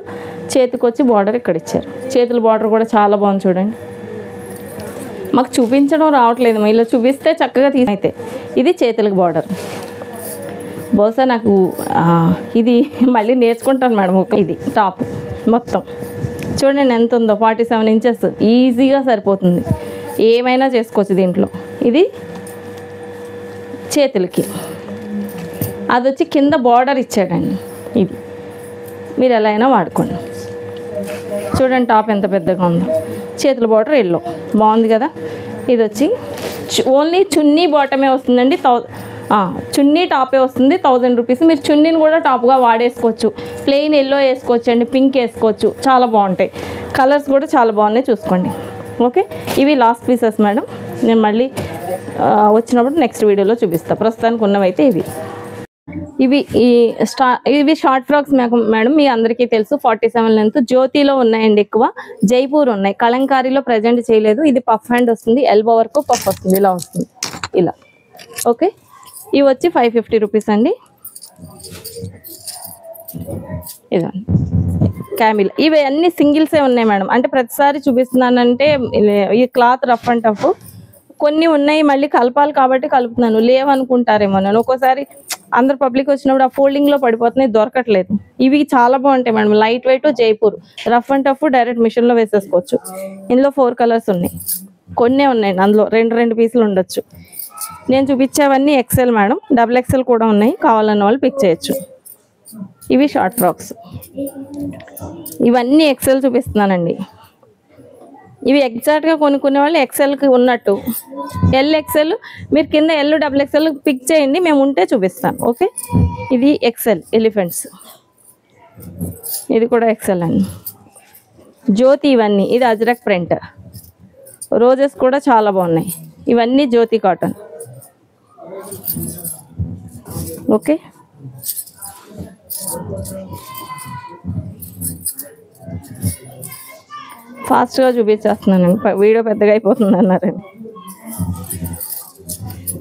చేతికి వచ్చి బార్డర్ ఇక్కడ ఇచ్చారు. చేతుల బార్డర్ కూడా చాలా బాగుంది చూడండి. మాకు చూపించడం రావట్లేదు, ఇలా చూపిస్తే చక్కగా అయితే. ఇది చేతులకు బార్డర్. బహుశా నాకు ఇది మళ్ళీ నేర్చుకుంటాను మేడం. ఇది టాప్ మొత్తం చూడండి ఎంత ఉందో, 47 ఇంచెస్ ఈజీగా సరిపోతుంది, ఏమైనా చేసుకోవచ్చు దీంట్లో. ఇది చేతులకి, అది వచ్చి కింద బార్డర్ ఇచ్చాడండి. ఇది మీరు ఎలా అయినా వాడుకోండి. చూడండి టాప్ ఎంత పెద్దగా ఉందో, చేతుల బార్డర్ ఎల్లో బాగుంది కదా. ఇది వచ్చి ఓన్లీ చున్నీ బాటమే వస్తుందండి, చున్నీ టాపే వస్తుంది, 1000 రూపీస్. మీరు చున్నీని కూడా టాప్గా వాడేసుకోవచ్చు, ప్లెయిన్ ఎల్లో వేసుకోవచ్చు అండి, పింక్ వేసుకోవచ్చు, చాలా బాగుంటాయి. కలర్స్ కూడా చాలా బాగున్నాయి, చూసుకోండి. ఓకే, ఇవి లాస్ట్ పీసెస్ మేడం. నేను మళ్ళీ వచ్చినప్పుడు నెక్స్ట్ వీడియోలో చూపిస్తాను. ప్రస్తుతానికి ఉన్నవైతే ఇవి షార్ట్ ఫ్రాక్స్ మేడం. మీ అందరికీ తెలుసు 47 లెంత్. జ్యోతిలో ఉన్నాయండి ఎక్కువ, జైపూర్ ఉన్నాయి, కలంకారీలో ప్రజెంట్ చేయలేదు. ఇది పఫ్ హ్యాండ్ వస్తుంది, ఎల్బో వరకు పఫ్ వస్తుంది, ఇలా వస్తుంది ఇలా. ఓకే, ఇవి వచ్చి 550 రూపీస్ అండి. ఇదండి క్యామిల్. ఇవి అన్ని సింగిల్సే ఉన్నాయి మేడం, అంటే ప్రతిసారి చూపిస్తున్నానంటే ఈ క్లాత్ రఫ్ అండ్ టఫ్. కొన్ని ఉన్నాయి మళ్ళీ కలపాలి కాబట్టి కలుపుతున్నాను, లేవనుకుంటారేమో నేను. ఒక్కోసారి అందరు పబ్లిక్ వచ్చినప్పుడు ఆ ఫోల్డింగ్లో పడిపోతున్నాయి, దొరకట్లేదు. ఇవి చాలా బాగుంటాయి madam, light weight, Jaipur, rough and tough, direct మిషన్లో వేసేసుకోవచ్చు. ఇందులో 4 కలర్స్ ఉన్నాయి, కొన్నే ఉన్నాయండి, అందులో 2 పీసులు ఉండొచ్చు. నేను చూపించేవన్నీ ఎక్సెల్ మేడం, XXL కూడా ఉన్నాయి, కావాలన్న వాళ్ళు పిక్ చేయొచ్చు. ఇవి షార్ట్ ఫ్రాక్స్, ఇవన్నీ ఎక్సెల్ చూపిస్తున్నానండి. ఇవి ఎగ్జాక్ట్గా కొనుక్కునే వాళ్ళు ఎక్సెల్కి ఉన్నట్టు, XL మీరు కింద XXL పిక్ చేయండి, మేము ఉంటే చూపిస్తాం. ఓకే, ఇది ఎక్సెల్ ఎలిఫెంట్స్, ఇది కూడా ఎక్సెల్ అండి. జ్యోతి ఇవన్నీ, ఇది అజ్రక్ ప్రింట్, రోజెస్ కూడా చాలా బాగున్నాయి. ఇవన్నీ జ్యోతి కాటన్. ఓకే, ఫాస్ట్గా చూపించేస్తున్నాను, వీడియో పెద్దగా అయిపోతుంది అన్నారండి.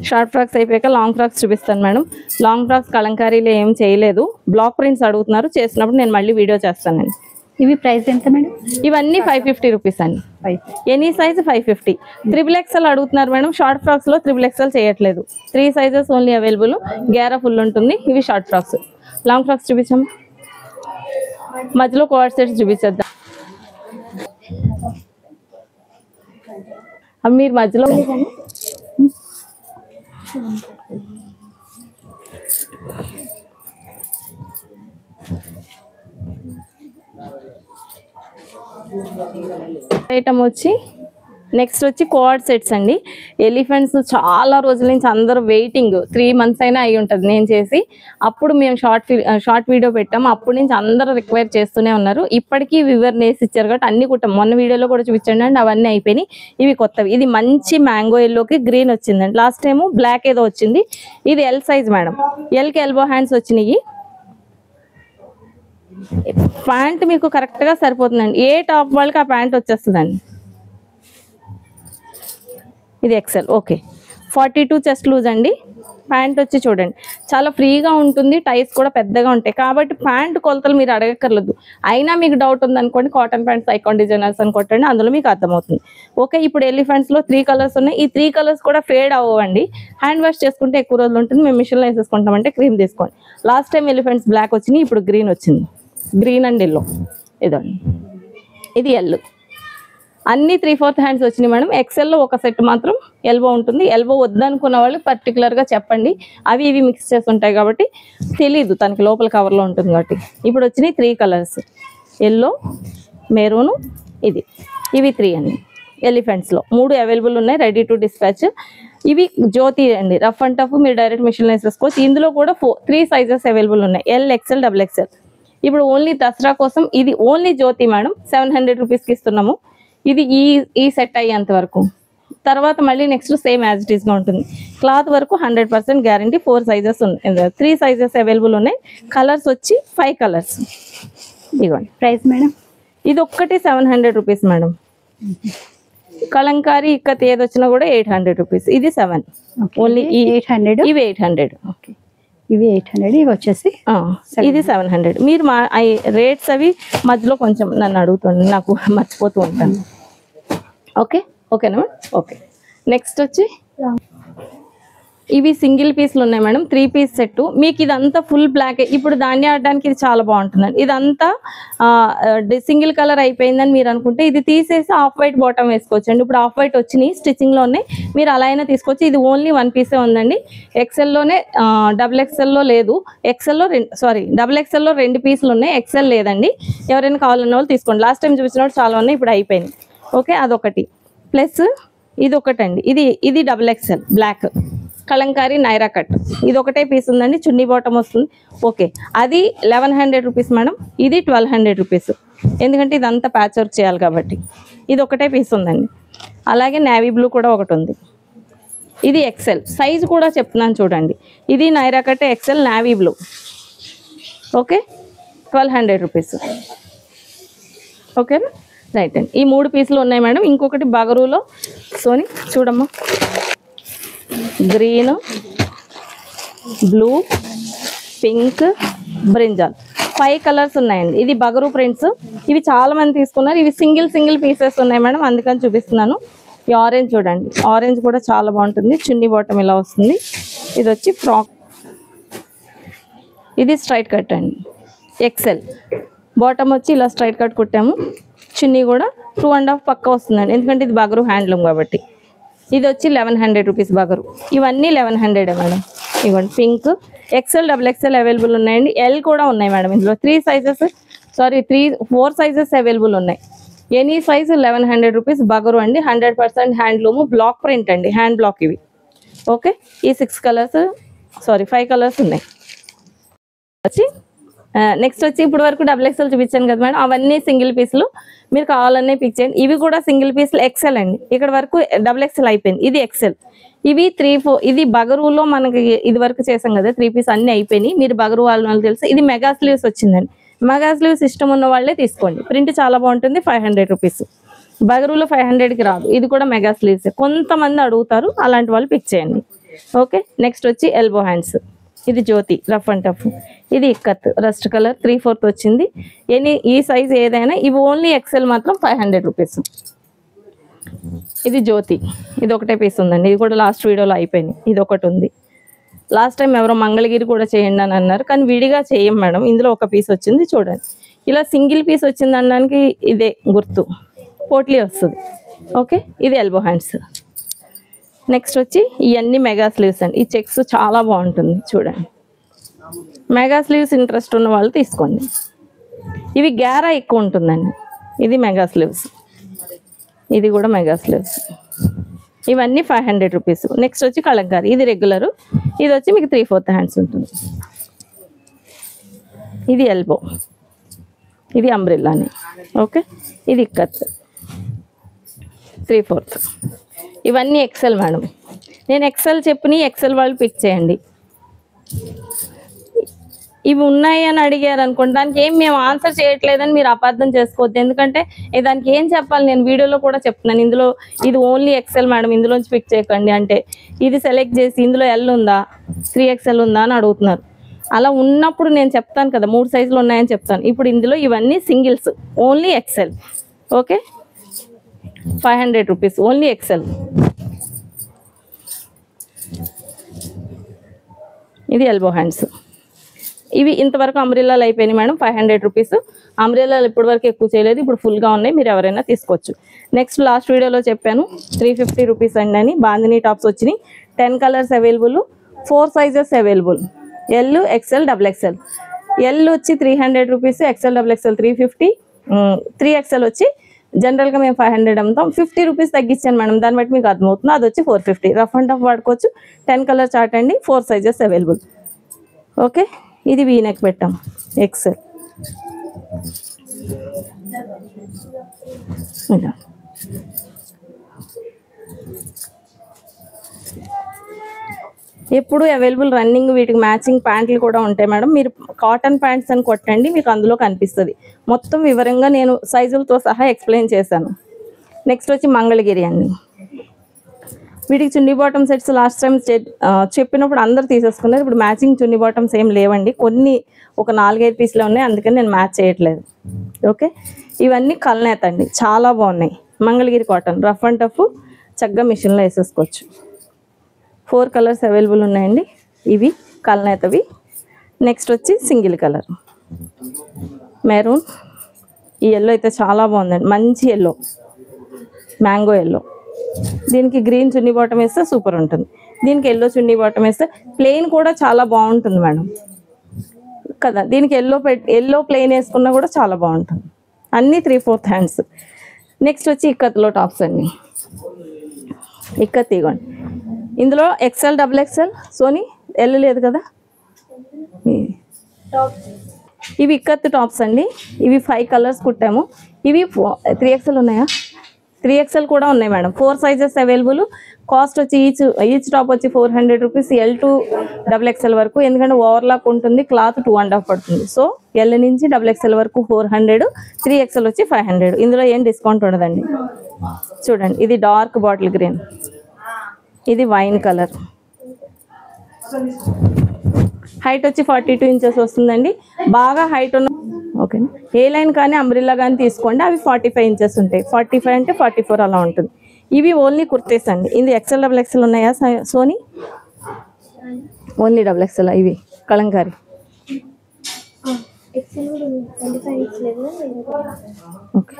షార్ట్ ఫ్రాక్స్ అయిపోయాక లాంగ్ ఫ్రాక్స్ చూపిస్తాను మేడం. లాంగ్ ఫ్రాక్స్ కలంకారీలో ఏం చేయలేదు, బ్లాక్ ప్రింట్స్ అడుగుతున్నారు, చేసినప్పుడు నేను మళ్ళీ వీడియో చేస్తానండి. ఇవి ప్రైస్ ఎంత మేడం? ఇవన్నీ 550 రూపీస్ అండి. Any size 550. XXL అడుగుతున్నారు మేడం. షార్ట్ ఫ్రాక్స్లో XXL చేయట్లేదు, 3 సైజెస్ ఓన్లీ అవైలబుల్. గేరా ఫుల్ ఉంటుంది. ఇవి షార్ట్ ఫ్రాక్స్. లాంగ్ ఫ్రాక్స్ చూపించాము, మధ్యలో కోఆర్డ్ సెట్స్ చూపించేద్దాం. అవి మీరు మధ్యలో ఐటమ్ వచ్చి నెక్స్ట్ వచ్చి కోఆర్డ్ సెట్స్ అండి. ఎలిఫెంట్స్ చాలా రోజుల నుంచి అందరూ వెయిటింగ్, 3 months అయినా అయి ఉంటుంది నేను చేసి. అప్పుడు మేము షార్ట్ వీడియో పెట్టాము, అప్పటి నుంచి అందరూ రిక్వైర్ చేస్తూనే ఉన్నారు. ఇప్పటికీ వివర్ నేసి ఇచ్చారు కాబట్టి అన్ని కుట్టాం. మొన్న వీడియోలో కూడా చూపించండి అండి, అవన్నీ అయిపోయినాయి. ఇవి కొత్తవి. ఇది మంచి మ్యాంగో ఎల్లోకి గ్రీన్ వచ్చిందండి. లాస్ట్ టైము బ్లాక్ ఏదో వచ్చింది. ఇది ఎల్ సైజ్ మేడం. ఎల్కి ఎల్బో హ్యాండ్స్ వచ్చినాయి. ప్యాంట్ మీకు కరెక్ట్గా సరిపోతుందండి. ఏ టాప్ వాళ్ళకి ఆ ప్యాంట్ వచ్చేస్తుందండి. ఇది XL. ఓకే, 42 చెస్ట్ లూజ్ అండి. ప్యాంట్ వచ్చి చూడండి చాలా ఫ్రీగా ఉంటుంది, టైస్ కూడా పెద్దగా ఉంటాయి కాబట్టి ప్యాంట్ కొలతలు మీరు అడగక్కర్లేదు. అయినా మీకు డౌట్ ఉందనుకోండి, కాటన్ ప్యాంట్స్ ఐకాన్ డిజైనర్స్ అని కొట్టండి, అందులో మీకు అర్థమవుతుంది. ఓకే, ఇప్పుడు ఎలిఫెంట్స్లో 3 కలర్స్ ఉన్నాయి. ఈ 3 కలర్స్ కూడా ఫేడ్ అవ్వండి. హ్యాండ్ వాష్ చేసుకుంటే ఎక్కువ రోజులు ఉంటుంది. మేము మిషన్లో వేసేసుకుంటామంటే క్రీమ్ తీసుకోండి. లాస్ట్ టైం ఎలిఫెంట్స్ బ్లాక్ వచ్చినాయి, ఇప్పుడు గ్రీన్ వచ్చింది. Green and yellow. ఇదండి, ఇది ఎల్లో. అన్ని 3/4 హ్యాండ్స్ వచ్చినాయి మేడం. XL లో ఒక సెట్ మాత్రం ఎల్బో ఉంటుంది. ఎల్బో వద్దనుకున్న వాళ్ళు పర్టికులర్గా చెప్పండి. అవి ఇవి మిక్స్ చేసి ఉంటాయి కాబట్టి తెలీదు, తనకి లోపల కవర్లో ఉంటుంది కాబట్టి. ఇప్పుడు వచ్చినాయి 3 కలర్స్, ఎల్లో, మెరూను, ఇది. ఇవి 3 అండి. ఎలిఫెంట్స్లో 3 అవైలబుల్ ఉన్నాయి, రెడీ టు డిస్పాచ్. ఇవి జ్యోతి అండి, రఫ్ అండ్ టఫ్. మీరు డైరెక్ట్ మిషన్లో వేసేసుకోవచ్చు. ఇందులో కూడా 3 సైజెస్ అవైలబుల్ ఉన్నాయి, L, XL, XXL. ఇప్పుడు ఓన్లీ దసరా కోసం ఇది ఓన్లీ జ్యోతి మేడం 700 రూపీస్కి ఇస్తున్నాము. ఇది ఈ సెట్ అయ్యేంత వరకు. తర్వాత మళ్ళీ నెక్స్ట్ సేమ్ యాజ్ ఇట్ ఈస్గా ఉంటుంది. క్లాత్ వరకు 100% గ్యారంటీ. 4 సైజెస్ ఉన్నాయి, 3 సైజెస్ అవైలబుల్ ఉన్నాయి. కలర్స్ వచ్చి 5 కలర్స్. ఇదిగోండి. Price madam? ఇది ఒక్కటి 700 రూపీస్ మేడం. కలంకారీ ఇక్కత్ ఏది వచ్చినా కూడా 800 రూపీస్. ఇది 7 ఓన్లీ. 800. ఇవి 800. ఓకే, ఇవి 800. ఇవి వచ్చేసి ఇది 700. మీరు మా రేట్స్ అవి మధ్యలో కొంచెం నన్ను అడుగుతుండే, నాకు మర్చిపోతూ ఉంటాను. ఓకే, ఓకేనా మేడం? ఓకే. నెక్స్ట్ వచ్చి ఇవి సింగిల్ పీస్లు ఉన్నాయి మేడం, 3 పీస్ సెట్. మీకు ఇదంతా ఫుల్ బ్లాక్. ఇప్పుడు దాన్ని ఆడడానికి ఇది చాలా బాగుంటుందండి. ఇదంతా సింగిల్ కలర్ అయిపోయిందని మీరు అనుకుంటే ఇది తీసేసి ఆఫ్ వైట్ బాటమ్ వేసుకోవచ్చు అండి. ఇప్పుడు ఆఫ్ వైట్ వచ్చినాయి, స్టిచ్చింగ్లో ఉన్నాయి, మీరు అలా అయినా తీసుకోవచ్చు. ఇది ఓన్లీ 1 పీసే ఉందండి. XLలోనే, XXLలో లేదు. XXLలో 2 పీసులు ఉన్నాయి, XL లేదండి. ఎవరైనా కావాలన్న వాళ్ళు తీసుకోండి. లాస్ట్ టైం చూపించినప్పుడు చాలా ఉన్నాయి, ఇప్పుడు అయిపోయింది. ఓకే, అదొకటి. ప్లస్ ఇది ఒకటండి, ఇది XXL black kalamkari Naira cut. ఇది ఒకటే పీస్ ఉందండి, చున్నీ బాటమ్ వస్తుంది. ఓకే, అది 1100 రూపీస్ మేడం. ఇది 1200 రూపీస్, ఎందుకంటే ఇదంతా ప్యాచ్ వర్క్ చేయాలి కాబట్టి. ఇది ఒకటే పీస్ ఉందండి. అలాగే నేవీ బ్లూ కూడా ఒకటి ఉంది. ఇది XL సైజు కూడా చెప్తున్నాను చూడండి. ఇది Naira cut XL navy blue. Okay, 1200 rupees. ఓకేనా? రైట్ అండి. ఈ 3 పీసులు ఉన్నాయి మేడం. ఇంకొకటి బగరూలో సోని చూడమ్మా, green, blue, pink, brinjal 5 colours ఉన్నాయండి. ఇది బగరు ప్రింట్స్. ఇవి చాలా మంది తీసుకున్నారు. ఇవి సింగిల్ పీసెస్ ఉన్నాయి మేడం, అందుకని చూపిస్తున్నాను. ఈ ఆరెంజ్ చూడండి, ఆరెంజ్ కూడా చాలా బాగుంటుంది. చున్నీ బాటమ్ ఇలా వస్తుంది. ఇది వచ్చి ఫ్రాక్. ఇది స్ట్రైట్ కట్ అండి, XL. బాటమ్ వచ్చి ఇలా స్ట్రైట్ కట్ కుట్టాము. చున్నీ కూడా 2.5 పక్క వస్తుందండి, ఎందుకంటే ఇది బగరు హ్యాండ్లూమ్ కాబట్టి. ఇది వచ్చి 1100 రూపీస్ బగరు. ఇవన్నీ 1100 మేడం. ఇవ్వండి, పింక్, XL, XXL అవైలబుల్ ఉన్నాయండి. L కూడా ఉన్నాయి మేడం. ఇందులో 4 సైజెస్ అవైలబుల్ ఉన్నాయి. ఎనీ సైజ్ 1100 రూపీస్ బగరు అండి. 100% హ్యాండ్లూమ్, బ్లాక్ ప్రింట్ అండి, హ్యాండ్ బ్లాక్ ఇవి. ఓకే, ఈ 5 కలర్స్ ఉన్నాయి. వచ్చి నెక్స్ట్ వచ్చి ఇప్పుడు వరకు XXL చూపించాను కదా మేడం, అవన్నీ సింగిల్ పీసులు. మీరు కావాలనే పిక్ చేయండి. ఇవి కూడా సింగిల్ పీసులు XL అండి. ఇక్కడ వరకు XXL అయిపోయింది, ఇది XL. ఇవి 3-4, ఇది బగరులో మనకి ఇది వరకు చేసాం కదా 3 పీస్ అన్ని అయిపోయినాయి. మీరు బగరు వాళ్ళు తెలుసు. ఇది మెగా స్లీవ్స్ వచ్చిందండి. మెగా స్లీవ్స్ ఇష్టం ఉన్న వాళ్ళే తీసుకోండి. ప్రింట్ చాలా బాగుంటుంది. 500 రూపీస్. బగరులో 500కి రాదు. ఇది కూడా మెగా స్లీవ్స్. కొంతమంది అడుగుతారు, అలాంటి వాళ్ళు పిక్ చేయండి. ఓకే. నెక్స్ట్ వచ్చి ఎల్బో హ్యాండ్స్. ఇది జ్యోతి రఫ్ అండ్ టఫ్. ఇది ఇక్కత్ రస్ట్ కలర్ 3/4 వచ్చింది. ఈ సైజ్ ఏదైనా ఇవి ఓన్లీ XL మాత్రం 500 రూపీస్. ఇది జ్యోతి. ఇది ఒకటే పీస్ ఉందండి. ఇది కూడా లాస్ట్ వీడియోలో అయిపోయింది. ఇది ఒకటి ఉంది. లాస్ట్ టైం ఎవరో మంగళగిరి కూడా చేయండి అని అన్నారు, కానీ విడిగా చేయం మేడం. ఇందులో ఒక పీస్ వచ్చింది చూడండి. ఇలా సింగిల్ పీస్ వచ్చింది అనడానికి ఇదే గుర్తు. పోట్లీ వస్తుంది. ఓకే. ఇది ఎల్బో హ్యాండ్స్. నెక్స్ట్ వచ్చి ఇవన్నీ మెగా స్లీవ్స్ అండి. ఈ చెక్స్ చాలా బాగుంటుంది చూడండి. మెగా స్లీవ్స్ ఇంట్రెస్ట్ ఉన్న వాళ్ళు తీసుకోండి. ఇవి గ్యారా ఎక్కువ ఉంటుందండి. ఇది మెగా స్లీవ్స్. ఇది కూడా మెగా స్లీవ్స్. ఇవన్నీ 500 రూపీస్. నెక్స్ట్ వచ్చి కలంకారీ. ఇది రెగ్యులర్. ఇది వచ్చి మీకు 3/4 హ్యాండ్స్ ఉంటుంది. ఇది ఎల్బో. ఇది అంబ్రెల్లాని. ఓకే. ఇది ఇక్కత్ 3/4. ఇవన్నీ XL మేడం. నేను XL చెప్పిన XL వాళ్ళు పిక్ చేయండి. ఇవి ఉన్నాయి అని అడిగారు అనుకోండి, దానికి ఏం మేము ఆన్సర్ చేయట్లేదని మీరు అపార్థం చేసుకోవద్దు. ఎందుకంటే దానికి ఏం చెప్పాలి, నేను వీడియోలో కూడా చెప్తున్నాను. ఇందులో ఇది ఓన్లీ XL మేడం, ఇందులోంచి పిక్ చేయకండి అంటే ఇది సెలెక్ట్ చేసి ఇందులో L ఉందా 3XL ఉందా అని అడుగుతున్నారు. అలా ఉన్నప్పుడు నేను చెప్తాను కదా 3 సైజులు ఉన్నాయని చెప్తాను. ఇప్పుడు ఇందులో ఇవన్నీ singles, only XL. Okay. 500 rupees only XL. ఇది ఎల్బో హ్యాండ్స్. ఇవి ఇంతవరకు అంబ్రెల్లాలు అయిపోయినాయి మేడం. 500 రూపీస్. అంబ్రెల్లాలు ఇప్పటి వరకు ఎక్కువ చేయలేదు, ఇప్పుడు ఫుల్గా ఉన్నాయి. మీరు ఎవరైనా తీసుకోవచ్చు. నెక్స్ట్ లాస్ట్ వీడియోలో చెప్పాను 350 రూపీస్ అండి అని. బాందినీ టాప్స్ వచ్చినాయి. 10 colours available, 4 sizes available. L, XL, XXL. L వచ్చి 300 రూపీస్, XL, XXL 350. 3XL వచ్చి జనరల్గా మేము 500 అమ్ముతాం. 50 రూపీస్ తగ్గించాను మేడం, దాన్ని బట్టి మీకు అర్థమవుతుంది. అది వచ్చి 450. రఫ్ అండ్ టఫ్ వాడుకోవచ్చు. 10 కలర్ చార్ట్ అండి. 4 సైజెస్ అవైలబుల్. ఓకే. ఇది వీనెక్ పెట్టాం XL. ఎప్పుడు అవైలబుల్ రన్నింగ్. వీటికి మ్యాచింగ్ ప్యాంట్లు కూడా ఉంటాయి మేడం. మీరు కాటన్ ప్యాంట్స్ అని కొట్టండి, మీకు అందులో కనిపిస్తుంది. మొత్తం వివరంగా నేను సైజులతో సహా ఎక్స్ప్లెయిన్ చేశాను. నెక్స్ట్ వచ్చి మంగళగిరి అండి. వీటికి చున్నీ బాటమ్ సెట్స్ లాస్ట్ టైం చెప్పినప్పుడు అందరు తీసేసుకున్నారు. ఇప్పుడు మ్యాచింగ్ చున్నీ బాటమ్స్ ఏం లేవండి. కొన్ని ఒక 4-5 పీసులు ఉన్నాయి, అందుకని నేను మ్యాచ్ చేయట్లేదు. ఓకే. ఇవన్నీ కల్నేత అండి, చాలా బాగున్నాయి. Mangalagiri cotton rough and tough, చక్కగా మిషన్లో వేసేసుకోవచ్చు. 4 కలర్స్ అవైలబుల్ ఉన్నాయండి. ఇవి కల్నేతవి. నెక్స్ట్ వచ్చి సింగిల్ కలర్ మెరూన్. ఈ ఎల్లో అయితే చాలా బాగుందండి, మంచి ఎల్లో, మ్యాంగో ఎల్లో. దీనికి గ్రీన్ చున్నీ బాటమ్ వేస్తే సూపర్ ఉంటుంది. దీనికి ఎల్లో చున్నీ బాటమ్ వేస్తే ప్లెయిన్ కూడా చాలా బాగుంటుంది మేడం కదా. దీనికి ఎల్లో ప్లెయిన్ వేసుకున్నా కూడా చాలా బాగుంటుంది. అన్నీ 3/4 హ్యాండ్స్. నెక్స్ట్ వచ్చి ఇక్కత్లో టాప్స్ అండి. ఇక్కత్ ఇవ్వండి. ఇందులో XL, XXL. సోనీ L లేదు కదా. ఇవి ఇక్కత్ టాప్స్ అండి. ఇవి 5 కలర్స్ కుట్టాము. ఇవి 3XL ఉన్నాయా? 3XL కూడా ఉన్నాయి మేడం. 4 sizes available. కాస్ట్ వచ్చి ఈచ్ టాప్ వచ్చి 400 రూపీస్. L to XXL వరకు. ఎందుకంటే ఓవర్లాక్ ఉంటుంది, క్లాత్ 2.5 పడుతుంది. సో L నుంచి XXL వరకు 400, 3XL వచ్చి 500. ఇందులో ఏం డిస్కౌంట్ ఉండదండి. చూడండి, ఇది డార్క్ బాటిల్ గ్రీన్, ఇది వైన్ కలర్. హైట్ వచ్చి 42 ఇంచెస్ వస్తుందండి. బాగా హైట్ ఉన్న ఓకేనా, ఏ లైన్ కానీ అంబ్రిల్లా కానీ తీసుకోండి. అవి 45 ఇంచెస్ ఉంటాయి. 45 అంటే 44 అలా ఉంటుంది. ఇవి ఓన్లీ కుర్తీస్ అండి. ఇది XL, XXL ఉన్నాయా సోనీ? Only XXL. ఇవి Kalamkari. Okay.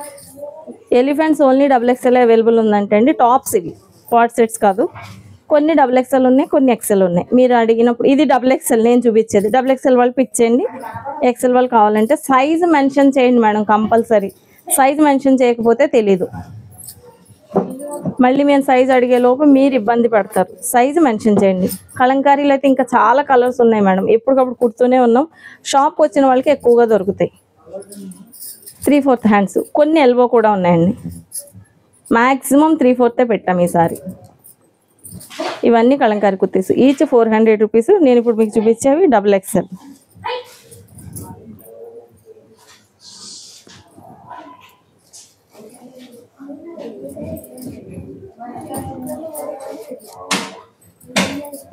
Elephants only XXL available ఉందంటే అండి. టాప్స్ ఇవి పాట్ సెట్స్ కాదు. కొన్ని XXL ఉన్నాయి, కొన్ని XL ఉన్నాయి. మీరు అడిగినప్పుడు ఇది XXL నేను చూపించేది. XXL వాళ్ళు పిక్ చేయండి. XL వాళ్ళు కావాలంటే సైజ్ మెన్షన్ చేయండి మేడం, కంపల్సరీ. సైజ్ మెన్షన్ చేయకపోతే తెలీదు. మళ్ళీ మేము సైజ్ అడిగే లోపు మీరు ఇబ్బంది పడతారు. సైజు మెన్షన్ చేయండి. కలంకారీలు అయితే ఇంకా చాలా కలర్స్ ఉన్నాయి మేడం, ఎప్పటికప్పుడు కుడుతూనే ఉన్నాం. షాప్కి వచ్చిన వాళ్ళకి ఎక్కువగా దొరుకుతాయి. 3/4 హ్యాండ్స్, కొన్ని ఎల్బో కూడా ఉన్నాయండి. మ్యాక్సిమం 3/4 పెట్టాం ఈసారి. ఇవన్నీ కలంకారీ కుర్తీస్, ఈచ్ 400 రూపీస్. నేను ఇప్పుడు మీకు చూపించేవి XXL.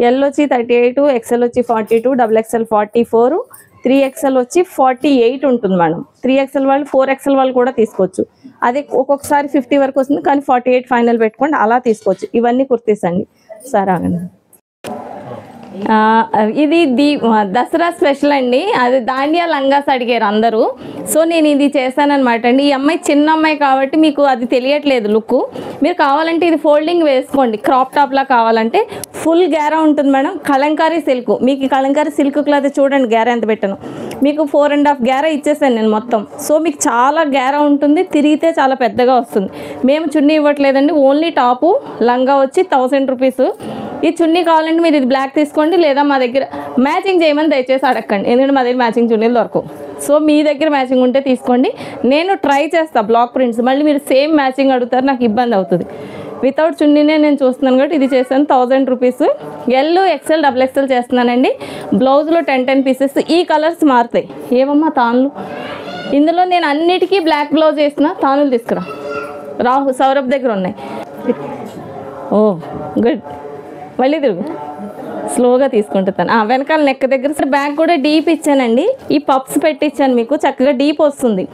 ఎల్ వచ్చి 38, XL వచ్చి 42, XXL 44, 3XL వచ్చి 48 ఉంటుంది మేడం. 3XL వాళ్ళు 4XL వాళ్ళు కూడా తీసుకోవచ్చు. అదే ఒక్కొక్కసారి 50 వరకు వస్తుంది, కానీ 48 ఫైనల్ పెట్టుకోండి, అలా తీసుకోవచ్చు. ఇవన్నీ కుర్తీస్ అండి. సరే ఆగండి. ఇది దసరా స్పెషల్ అండి. అది దాండియా లంగాస్ అడిగారు అందరూ, సో నేను ఇది చేశానమాట అండి. ఈ అమ్మాయి చిన్న అమ్మాయి కాబట్టి మీకు అది తెలియట్లేదు లుక్. మీరు కావాలంటే ఇది ఫోల్డింగ్ వేసుకోండి, క్రాప్ టాప్లా కావాలంటే. ఫుల్ గ్యారా ఉంటుంది మేడం, కలంకారీ సిల్క్. మీకు ఈ కలంకారీ సిల్క్ క్లాత్ చూడండి గ్యారా ఎంత పెట్టాను. మీకు 4.5 గ్యారా ఇచ్చేసాను నేను మొత్తం. సో మీకు చాలా గ్యారా ఉంటుంది, తిరిగితే చాలా పెద్దగా వస్తుంది. మేము చున్నీ ఇవ్వట్లేదండి, ఓన్లీ టాపు. లంగా వచ్చి 1000 రూపీస్. ఈ చున్నీ కావాలంటే మీరు ఇది బ్లాక్ తీసుకోండి, లేదా మా దగ్గర మ్యాచింగ్ చేయమని దయచేసి అడగండి, ఎందుకంటే మా దగ్గర మ్యాచింగ్ చున్నీలు దొరకవు. సో మీ దగ్గర మ్యాచింగ్ ఉంటే తీసుకోండి. నేను ట్రై చేస్తాను బ్లాక్ ప్రింట్స్, మళ్ళీ మీరు సేమ్ మ్యాచింగ్ అడుగుతారు, నాకు ఇబ్బంది అవుతుంది. వితౌట్ చున్నీనే నేను చూస్తున్నాను కాబట్టి ఇది చేశాను. 1000 రూపీస్. ఎల్, XL, XXL చేస్తున్నానండి. బ్లౌజ్లో 10 పీసెస్. ఈ కలర్స్ మారుతాయి. ఏమమ్మా తానులు, ఇందులో నేను అన్నిటికీ బ్లాక్ బ్లౌజ్ వేసిన. తానులు తీసుకురా, సౌరభ్ దగ్గర ఉన్నాయి. ఓ గుడ్, మళ్ళీ తిరుగు, స్లోగా తీసుకుంటాను. వెనకాల నెక్ దగ్గర బ్యాగ్ కూడా డీప్ ఇచ్చానండి. ఈ పప్స్ పెట్టించాను మీకు, చక్కగా డీప్ వస్తుంది.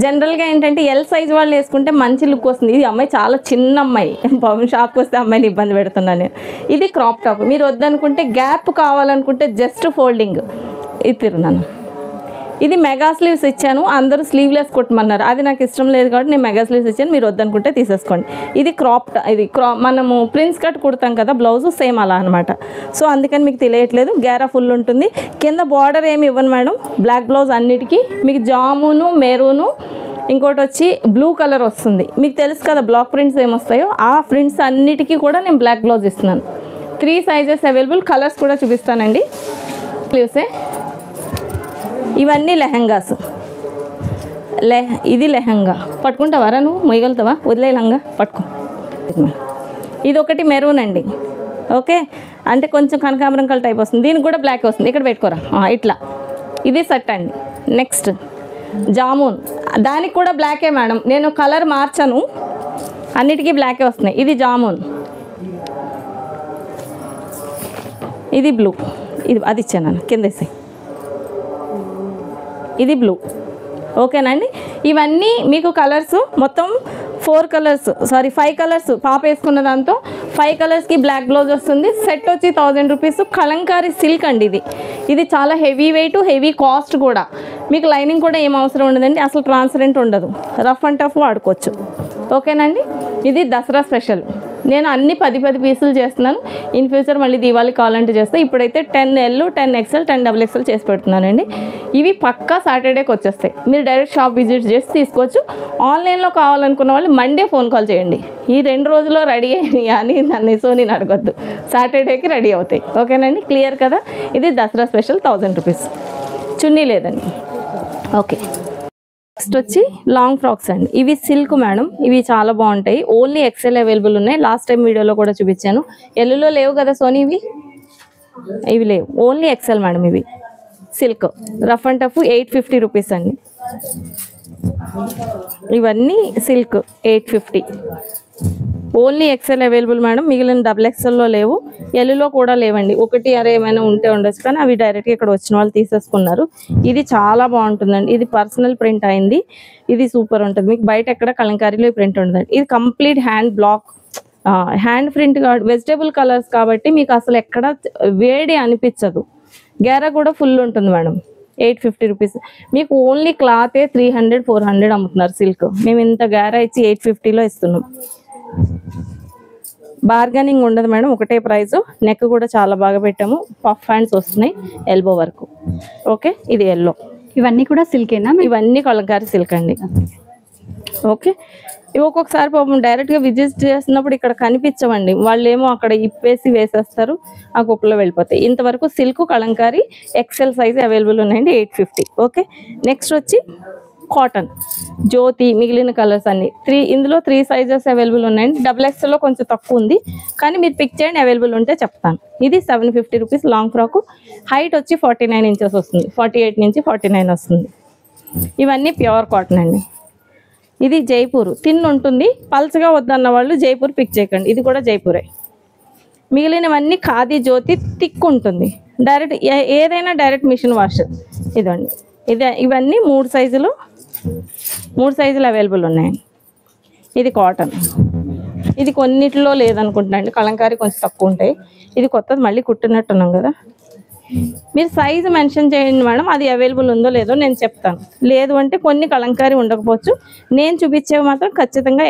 జనరల్గా ఏంటంటే ఎల్ సైజ్ వాళ్ళు వేసుకుంటే మంచి లుక్ వస్తుంది. ఇది అమ్మాయి చాలా చిన్న అమ్మాయి, షాప్కి వస్తే అమ్మాయిని ఇబ్బంది పెడుతున్నాను. ఇది క్రాప్ టాప్. మీరు వద్దనుకుంటే గ్యాప్ కావాలనుకుంటే జస్ట్ ఫోల్డింగ్ ఇది తిరుగున్నాను. ఇది మెగా స్లీవ్స్ ఇచ్చాను, అందరూ స్లీవ్లెస్ కొట్టమన్నారు. అది నాకు ఇష్టం లేదు కాబట్టి నేను మెగా స్లీవ్స్ ఇచ్చాను, మీరు వద్దనుకుంటే తీసేసుకోండి. ఇది ఇది మనము ప్రిన్స్ కట్ కుడతాం కదా బ్లౌజ్, సేమ్ అలా అనమాట. సో అందుకని మీకు తెలియట్లేదు, గ్యారా ఫుల్ ఉంటుంది. కింద బార్డర్ ఏమి ఇవ్వను మేడం, బ్లాక్ బ్లౌజ్ అన్నిటికీ. మీకు జామును, మెరూను, ఇంకోటి వచ్చి బ్లూ కలర్ వస్తుంది. మీకు తెలుసు కదా బ్లాక్ ప్రింట్స్ ఏమొస్తాయో, ఆ ప్రింట్స్ అన్నిటికీ కూడా నేను బ్లాక్ బ్లౌజ్ ఇస్తున్నాను. 3 సైజెస్ అవైలబుల్. కలర్స్ కూడా చూపిస్తానండి. స్లీవ్సే ఇవన్నీ లెహంగాస్. ఇది లెహంగా పట్టుకుంటావారా నువ్వు, మొయ్యగలుగుతావా? వదిలే లంగా పట్టుకో. ఇది ఒకటి మెరూన్ అండి, ఓకే, అంటే కొంచెం కనకాంబరం కలర్ టైప్ వస్తుంది. దీనికి కూడా బ్లాక్ వస్తుంది, ఇక్కడ పెట్టుకోరా ఇట్లా. ఇది సెట్ అండి. నెక్స్ట్ జామున్, దానికి కూడా బ్లాకే మేడం, నేను కలర్ మార్చాను, అన్నిటికీ బ్లాకే వస్తున్నాయి. ఇది జామున్, ఇది బ్లూ, ఇది అది ఇచ్చాను కింద వేసి. ఇది బ్లూ, ఓకేనండి. ఇవన్నీ మీకు కలర్స్ మొత్తం 5 కలర్స్. పాప వేసుకున్న దాంతో 5 కలర్స్కి బ్లాక్ బ్లౌజ్ వస్తుంది. సెట్ వచ్చి 1000 రూపీస్. కలంకారీ సిల్క్ అండి ఇది. ఇది చాలా హెవీ వెయిట్, హెవీ కాస్ట్ కూడా. మీకు లైనింగ్ కూడా ఏం అవసరం ఉండదండి, అసలు ట్రాన్స్పరెంట్ ఉండదు, రఫ్ అండ్ టఫ్ వాడుకోవచ్చు, ఓకేనండి. ఇది దసరా స్పెషల్. నేను అన్ని 10 పీసులు చేస్తున్నాను. ఇన్ ఫ్యూచర్ మళ్ళీ దీవాలి కావాలంటే చేస్తాను. ఇప్పుడైతే 10L, 10XL, 10XXL చేసి పెడుతున్నానండి. ఇవి పక్కా సాటర్డేకి వచ్చేస్తాయి. మీరు డైరెక్ట్ షాప్ విజిట్ చేసి తీసుకోవచ్చు. ఆన్లైన్లో కావాలనుకున్న వాళ్ళు మండే ఫోన్ కాల్ చేయండి. ఈ 2 రోజుల్లో రెడీ అయ్యాయి అని నేను అడగొద్దు, సాటర్డేకి రెడీ అవుతాయి, ఓకేనండి. క్లియర్ కదా. ఇది దసరా స్పెషల్ 1000 రూపీస్. చున్నీ లేదండి, ఓకే. నెక్స్ట్ వచ్చి లాంగ్ ఫ్రాక్స్ అండి. ఇవి సిల్క్ మేడం, ఇవి చాలా బాగుంటాయి. ఓన్లీ XL అవైలబుల్ ఉన్నాయి. లాస్ట్ టైం వీడియోలో కూడా చూపించాను. ఎల్లులో లేవు కదా సోనీ, ఇవి లేవు, ఓన్లీ XL మేడం. ఇవి silk, rough and tough 850 rupees అండి. ఇవన్నీ silk 850. Only XL available madam, మిగిలిన XXLలో లేవు, ఎల్లులో కూడా లేవండి. ఒకటి అరే ఏమైనా ఉంటే ఉండొచ్చు, కానీ అవి డైరెక్ట్గా ఇక్కడ వచ్చిన వాళ్ళు తీసేసుకున్నారు. ఇది చాలా బాగుంటుందండి. ఇది పర్సనల్ ప్రింట్ అయింది. ఇది సూపర్ ఉంటుంది. మీకు బయట ఎక్కడ కలంకారీలో ప్రింట్ ఉండదండి. ఇది complete hand black, hand print కాబట్టి వెజిటేబుల్ కలర్స్ కాబట్టి మీకు అసలు ఎక్కడ వేడి అనిపించదు. గేరా కూడా ఫుల్ ఉంటుంది మేడం. 850 రూపీస్. మీకు ఓన్లీ క్లాతే 300, 400 అమ్ముతున్నారు సిల్క్. మేము ఇంత గేరా ఇచ్చి 850లో ఇస్తున్నాం. బార్గెనింగ్ ఉండదు మేడం, ఒకటే ప్రైస్. నెక్ కూడా చాలా బాగా పెట్టాము. పఫ్ హ్యాండ్స్ వస్తున్నాయి ఎల్బో వరకు, ఓకే. ఇది ఎల్లో. ఇవన్నీ కూడా సిల్కేనా? ఇవన్నీ కలంకారీ సిల్క్ అండి. ఓకే, ఇవి ఒక్కొక్కసారి పాపం డైరెక్ట్గా విజిట్ చేస్తున్నప్పుడు ఇక్కడ కనిపించవండి, వాళ్ళు ఏమో అక్కడ ఇప్పేసి వేసేస్తారు, ఆ కుప్పలో వెళ్ళిపోతాయి. ఇంతవరకు silk kalamkari XL size available ఉన్నాయండి, 850. ఓకే, నెక్స్ట్ వచ్చి కాటన్ జ్యోతి, మిగిలిన కలర్స్ అన్ని ఇందులో 3 సైజెస్ అవైలబుల్ ఉన్నాయండి. XXL లో కొంచెం తక్కువ ఉంది, కానీ మీరు పిక్ చేయండి, అవైలబుల్ ఉంటే చెప్తాను. ఇది 750 రూపీస్ లాంగ్ ఫ్రాక్. హైట్ వచ్చి 49 ఇంచెస్ వస్తుంది, 48 నుంచి 49 వస్తుంది. ఇవన్నీ ప్యూర్ కాటన్ అండి. ఇది జైపూర్ థిన్ ఉంటుంది, పల్చగా వద్దన్న వాళ్ళు జైపూర్ పిక్ చేయకండి, ఇది కూడా జైపూరే. మిగిలినవన్నీ ఖాదీ జ్యోతి థిక్ ఉంటుంది, డైరెక్ట్ ఏదైనా డైరెక్ట్ మిషన్ వాష్. ఇదండి, ఇవన్నీ 3 సైజులు అవైలబుల్ ఉన్నాయండి. ఇది కాటన్, ఇది కొన్నిట్లో లేదనుకుంటున్నా అండి, కలంకారీ కొంచెం తక్కువ ఉంటాయి. ఇది కొత్తది మళ్ళీ కుట్టినట్టున్నాం కదా, మీరు సైజు మెన్షన్ చేయండి మేడం, అది అవైలబుల్ ఉందో లేదో నేను చెప్తాను. లేదు అంటే కొన్ని కలంకారీ ఉండకపోవచ్చు, నేను చూపించేవి మాత్రం ఖచ్చితంగా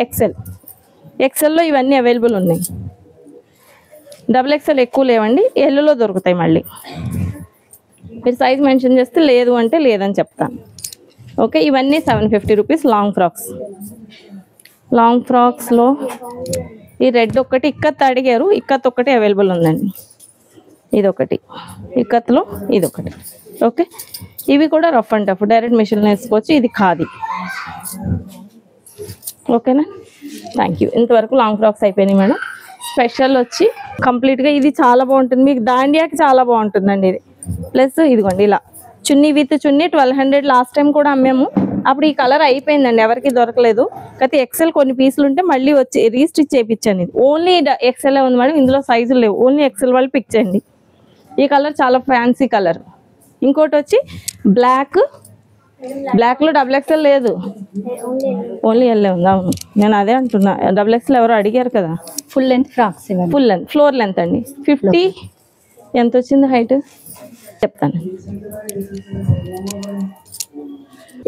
ఎక్సెల్లో ఇవన్నీ అవైలబుల్ ఉన్నాయి. XXL ఎక్కువ లేవండి, ఎల్లులో దొరుకుతాయి. మళ్ళీ మీరు సైజ్ మెన్షన్ చేస్తే లేదు అంటే లేదని చెప్తాను. ఓకే, ఇవన్నీ 750 రూపీస్ లాంగ్ ఫ్రాక్స్లో ఈ రెడ్ ఒకటి ఇక్కత్ అడిగారు, ఇక్కత్ ఒకటి అవైలబుల్ ఉందండి. ఇదొకటి ఇక్కత్లో, ఇదొకటి. ఓకే, ఇవి కూడా రఫ్ అండ్ టఫ్ డైరెక్ట్ మిషన్లో వేసుకోవచ్చు. ఇది ఖాదీ. ఓకేనా, థ్యాంక్ యూ. ఇంతవరకు లాంగ్ ఫ్రాక్స్ అయిపోయినాయి మేడం. స్పెషల్ వచ్చి కంప్లీట్గా ఇది చాలా బాగుంటుంది, మీకు దాండియాకి చాలా బాగుంటుందండి ఇది. ప్లస్ ఇదిగోండి ఇలా చున్నీ విత్ చున్నీ 1200 లాస్ట్ టైం కూడా అమ్మాము, అప్పుడు ఈ కలర్ అయిపోయిందండి, ఎవరికి దొరకలేదు. కాకపోతే ఎక్సెల్ కొన్ని పీసులు ఉంటే మళ్ళీ వచ్చి రీస్టిచ్ చేయించాను. ఇది ఓన్లీ ఎక్సెల్ ఉంది మేడం, ఇందులో సైజులు లేవు, ఓన్లీ ఎక్సెల్ వాళ్ళు పిక్ చేయండి. ఈ కలర్ చాలా ఫ్యాన్సీ కలర్. ఇంకోటి వచ్చి బ్లాక్లో XXL లేదు, ఓన్లీ ఎల్లే ఉంది. అవును, నేను అదే అంటున్నా, XXL ఎవరో అడిగారు కదా. Full length frocks, full length, floor length అండి. 50 ఎంత వచ్చింది హైట్ చెప్తాను.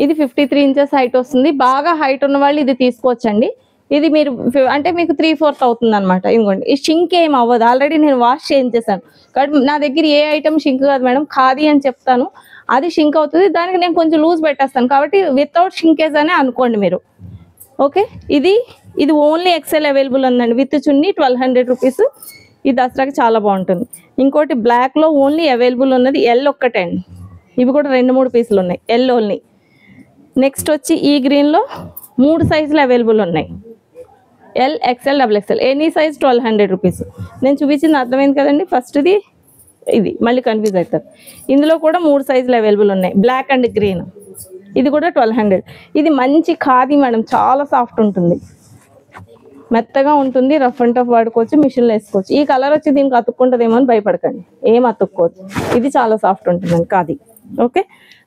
ఇది 53 ఇంచెస్ హైట్ వస్తుంది. బాగా హైట్ ఉన్న వాళ్ళు ఇది తీసుకోవచ్చండి. ఇది మీరు అంటే మీకు 3/4 అవుతుంది అనమాట. ఇదిగోండి, ఈ షింక్ ఏం అవ్వదు, ఆల్రెడీ నేను వాష్ చేయించేసాను. కాబట్టి నా దగ్గర ఏ ఐటమ్ షింక్ కాదు మేడం, ఖాదీ అని చెప్తాను, అది షింక్ అవుతుంది. దానికి నేను కొంచెం లూజ్ పెట్టేస్తాను, కాబట్టి వితౌట్ షింకేజ్ అనే అనుకోండి మీరు. ఓకే, ఇది ఓన్లీ ఎక్సెల్ అవైలబుల్ ఉందండి, విత్ చున్నీ 1200 రూపీస్. ఈ దసరాకి చాలా బాగుంటుంది. ఇంకోటి బ్లాక్లో ఓన్లీ అవైలబుల్ ఉన్నది ఎల్ ఒక్కటే అండి, ఇవి కూడా 2-3 పీసులు ఉన్నాయి, ఎల్ ఓన్లీ. నెక్స్ట్ వచ్చి ఈ గ్రీన్లో 3 సైజులు అవైలబుల్ ఉన్నాయి, L, XL, XXL. Any size 1200 rupees. నేను చూపించింది అర్థమైంది కదండి. ఫస్ట్ది ఇది, మళ్ళీ కన్ఫ్యూజ్ అవుతారు. ఇందులో కూడా 3 సైజులు అవైలబుల్ ఉన్నాయి, బ్లాక్ అండ్ గ్రీన్. ఇది కూడా 1200. ఇది మంచి ఖాదీ మేడం, చాలా సాఫ్ట్ ఉంటుంది, మెత్తగా ఉంటుంది, రఫ్ అండ్ టఫ్ వాడుకోవచ్చు, మిషన్లో వేసుకోవచ్చు. ఈ కలర్ వచ్చి దీనికి అతుక్కుంటుందేమో అని భయపడకండి, ఏం అతుక్కోవచ్చు. ఇది చాలా సాఫ్ట్ ఉంటుందండి ఖాదీ. ఓకే,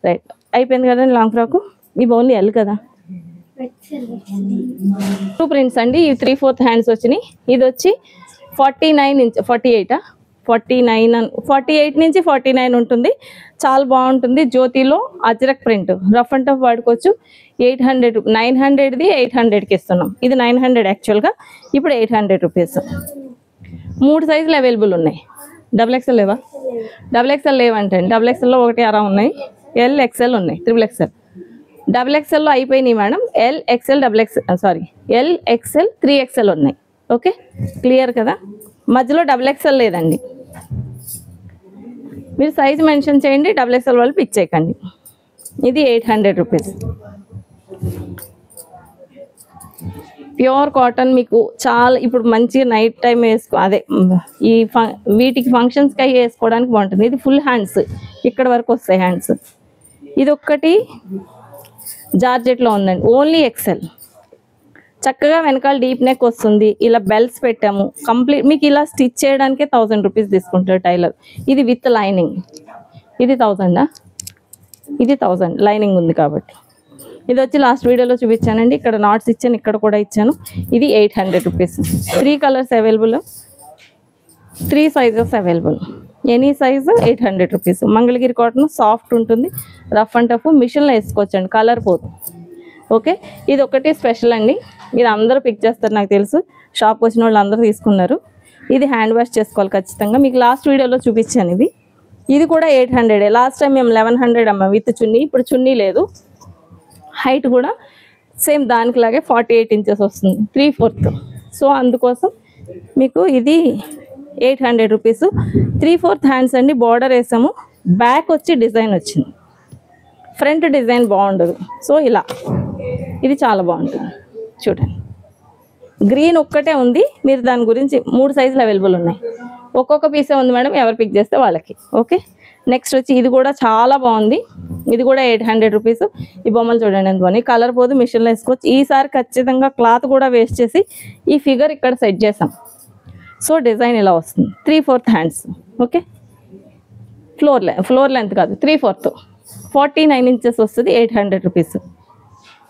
రైట్, అయిపోయింది కదండి లాంగ్ ఫ్రాక్. ఇవి ఓన్లీ ఎల్ కదా. 2 ప్రింట్స్ అండి, ఇవి 3/4 హ్యాండ్స్ వచ్చినాయి. ఇది వచ్చి 49 ఇంచ్ 48 నుంచి 49 ఉంటుంది, చాలా బాగుంటుంది. జ్యోతిలో Ajrak print, rough and tough వాడుకోవచ్చు. 800, 900ది 800కి ఇస్తున్నాం. ఇది 900 యాక్చువల్గా, ఇప్పుడు 800 రూపీస్. 3 సైజులు అవైలబుల్ ఉన్నాయి. XXL లేవా? XXL లేవంటే XXLలో 1 అరా ఉన్నాయి, L, XL ఉన్నాయి, XXL. XXLలో అయిపోయినాయి madam. L, XL, L, XL, 3XL ఉన్నాయి. ఓకే, క్లియర్ కదా. మధ్యలో XXL లేదండి, మీరు సైజ్ మెన్షన్ చేయండి, XXL వాళ్ళు పిక్ చేయకండి. ఇది 800 రూపీస్. ప్యూర్ కాటన్ మీకు చాలా ఇప్పుడు మంచిగా నైట్ టైం అదే ఈ వీటికి ఫంక్షన్స్కి అవి వేసుకోవడానికి బాగుంటుంది. ఇది ఫుల్ హ్యాండ్స్, ఇక్కడ వరకు వస్తాయి హ్యాండ్స్. ఇది ఒక్కటి జార్జెట్లో ఉందండి, ఓన్లీ XL. చక్కగా వెనకాల డీప్ నెక్ వస్తుంది, ఇలా బెల్ట్స్ పెట్టాము. కంప్లీట్ మీకు ఇలా స్టిచ్ చేయడానికే 1000 రూపీస్ తీసుకుంటారు టైలర్. ఇది విత్ లైనింగ్, ఇది 1000. ఇది 1000 లైనింగ్ ఉంది కాబట్టి. ఇది వచ్చి లాస్ట్ వీడియోలో చూపించానండి, ఇక్కడ నాట్స్ ఇచ్చాను, ఇక్కడ కూడా ఇచ్చాను. ఇది 800 rupees. 3 colours available, 3 sizes available, any size 800 rupees. Mangalagiri cotton soft ఉంటుంది, రఫ్ అండ్ టఫ్, మిషన్లో వేసుకోవచ్చండి, కలర్ పోదు. ఓకే, ఇది ఒకటి స్పెషల్ అండి, ఇది అందరూ పిక్ చేస్తారు నాకు తెలుసు, షాప్కి వచ్చిన వాళ్ళు అందరూ తీసుకున్నారు. ఇది హ్యాండ్ వాష్ చేసుకోవాలి ఖచ్చితంగా, మీకు లాస్ట్ వీడియోలో చూపించాను. ఇది కూడా 800. లాస్ట్ టైం మేము 1100 అమ్మాం విత్ చున్నీ, ఇప్పుడు చున్నీ లేదు. హైట్ కూడా సేమ్ దానికిలాగే 48 ఇంచెస్ వస్తుంది 3/4. సో అందుకోసం మీకు ఇది 800 రూపీస్. 3/4 హ్యాండ్స్ అండి. బార్డర్ వేసాము, బ్యాక్ వచ్చి డిజైన్ వచ్చింది, ఫ్రంట్ డిజైన్ బాగుండదు. సో ఇలా ఇది చాలా బాగుంటుంది చూడండి. గ్రీన్ ఒక్కటే ఉంది, మీరు దాని గురించి 3 సైజులు అవైలబుల్ ఉన్నాయి. ఒక్కొక్క పీసే ఉంది మేడం, ఎవరు పిక్ చేస్తే వాళ్ళకి. ఓకే, నెక్స్ట్ వచ్చి ఇది కూడా చాలా బాగుంది. ఇది కూడా 800 రూపీస్. ఈ బొమ్మలు చూడండి ఎంత బాగుంది. కలర్ పోదు, మిషన్లో వేసుకోవచ్చు. ఈసారి ఖచ్చితంగా క్లాత్ కూడా వేస్ట్ చేసి ఈ ఫిగర్ ఇక్కడ సెట్ చేసాం. సో డిజైన్ ఇలా వస్తుంది. 3/4 హ్యాండ్స్. ఓకే, ఫ్లోర్ లెంత్ కాదు, 3/4, 49 ఇంచెస్ వస్తుంది. 800 రూపీస్.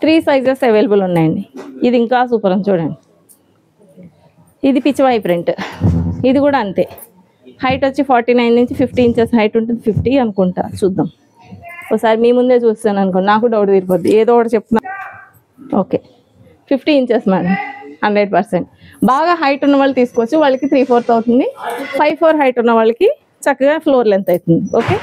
3 సైజెస్ అవైలబుల్ ఉన్నాయండి. ఇది ఇంకా సూపర్ అని చూడండి. ఇది పిచ్చివాయి ప్రింట్. ఇది కూడా అంతే. హైట్ వచ్చి 49 నుంచి 50 ఇంచెస్ హైట్ ఉంటుంది. 50 అనుకుంటా, చూద్దాం ఒకసారి. మీ ముందే చూస్తాను అనుకోండి, నాకు డౌట్ తీరిపోద్ది, ఏదో ఒకటి చెప్తున్నా. Okay, 50 inches madam, 100%. బాగా హైట్ ఉన్న వాళ్ళు తీసుకోవచ్చు, వాళ్ళకి 3/4 అవుతుంది. 5'4" హైట్ ఉన్న వాళ్ళకి చక్కగా ఫ్లోర్ లెంత్ అవుతుంది. Okay,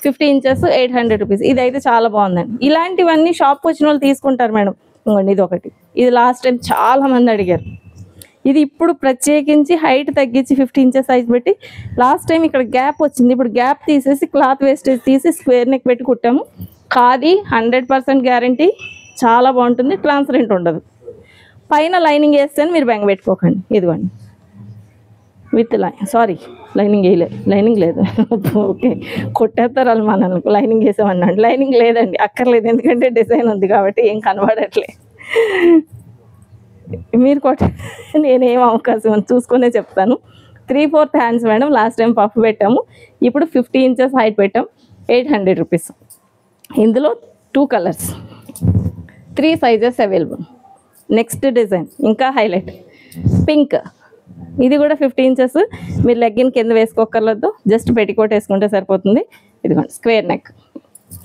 50 inches 800 rupees. ఇది అయితే చాలా బాగుందండి. ఇలాంటివన్నీ షాప్కి వచ్చిన వాళ్ళు తీసుకుంటారు మేడం. ఇంకోండి ఇది ఒకటి. ఇది లాస్ట్ టైం చాలా మంది అడిగారు. ఇది ఇప్పుడు ప్రత్యేకించి హైట్ తగ్గించి 50 ఇంచెస్ సైజ్ పెట్టి, లాస్ట్ టైం ఇక్కడ గ్యాప్ వచ్చింది, ఇప్పుడు గ్యాప్ తీసేసి క్లాత్ వేస్టేజ్ తీసి స్క్వేర్ నెక్ పెట్టి కుట్టాము. ఖాదీ 100% గ్యారంటీ, చాలా బాగుంటుంది, ట్రాన్స్పరెంట్ ఉండదు. పైన లైనింగ్ వేస్తేనే మీరు బెంగ పెట్టుకోకండి. ఇదిగోండి విత్ లైనింగ్ వేయలేదు, లైనింగ్ లేదు. ఓకే, కొట్టేస్తారు వాళ్ళు మనల్ని, లైనింగ్ వేసామన్నాడు. లైనింగ్ లేదండి, అక్కర్లేదు, ఎందుకంటే డిజైన్ ఉంది కాబట్టి ఏం కనబడట్లే. మీరు నేనేం అవకాశం చూసుకునే చెప్తాను. 3/4 hands madam. Last time puff పెట్టాము, ఇప్పుడు 50 ఇంచెస్ హైట్ పెట్టాం. 800 రూపీస్. ఇందులో 2 colours, 3 sizes available. Next design ఇంకా హైలైట్, పింక్. ఇది కూడా 50 ఇంచెస్. మీరు లెగ్గిన్ కింద వేసుకోకర్లేదు, జస్ట్ పెట్టికోట్ వేసుకుంటే సరిపోతుంది. ఇదిగోండి స్క్వేర్ నెక్.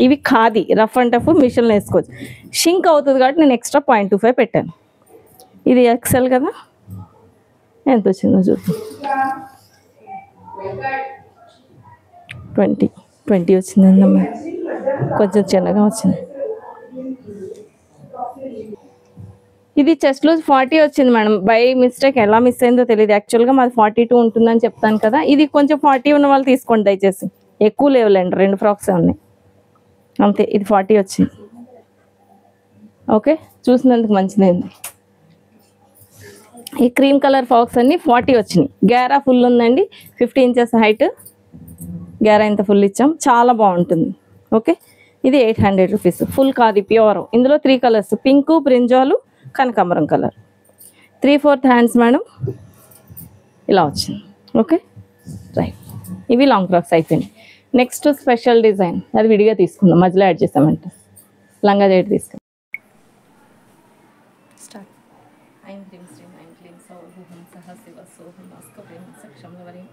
ఇవి ఖాదీ, రఫ్ అండ్ టఫ్, మిషన్లో వేసుకోవచ్చు. షింక్ అవుతుంది కాబట్టి నేను ఎక్స్ట్రా 0.25 పెట్టాను. ఇది ఎక్సెల్ కదా, ఎంత వచ్చిందో చూద్దాం. 20 వచ్చిందమ్మా, కొంచెం చిన్నగా వచ్చింది. ఇది చెస్ట్ లూజ్ 40 వచ్చింది మేడం. బై మిస్టేక్ ఎలా మిస్ అయిందో తెలియదు. యాక్చువల్గా మాది 42 ఉంటుందని చెప్తాను కదా. ఇది కొంచెం 40 ఉన్న వాళ్ళు తీసుకోండి దయచేసి, ఎక్కువ లేవులేండి, 2 ఫ్రాక్సే ఉన్నాయి అంతే. ఇది 40 వచ్చింది. ఓకే, చూసినందుకు మంచిదైంది. ఈ క్రీమ్ కలర్ ఫ్రాక్స్ అన్ని 40 వచ్చినాయి. గ్యారా ఫుల్ ఉందండి, 50 ఇంచెస్ హైట్, గ్యారా ఇంత ఫుల్ ఇచ్చాం, చాలా బాగుంటుంది. ఓకే, ఇది 800 రూపీస్. ఫుల్ కాదు, ప్యూర్. ఇందులో 3 కలర్స్, పింక్, బ్రింజాలు, కనకాంబరం కలర్. 3/4 హ్యాండ్స్ మేడం, ఇలా వచ్చింది. ఓకే రైట్, ఇవి లాంగ్ ఫ్రాక్స్ అయిపోయింది. నెక్స్ట్ స్పెషల్ డిజైన్, అది విడిగా తీసుకుందాం, మధ్యలో యాడ్ చేసామంటే. లంగా జాకెట్ తీసుకుందాం. స్టార్ట్. ఐం క్లీం శ్రీం ఐం క్లీం సౌహం సహ శివ సోహం అస్కప్రేం సక్షమవరి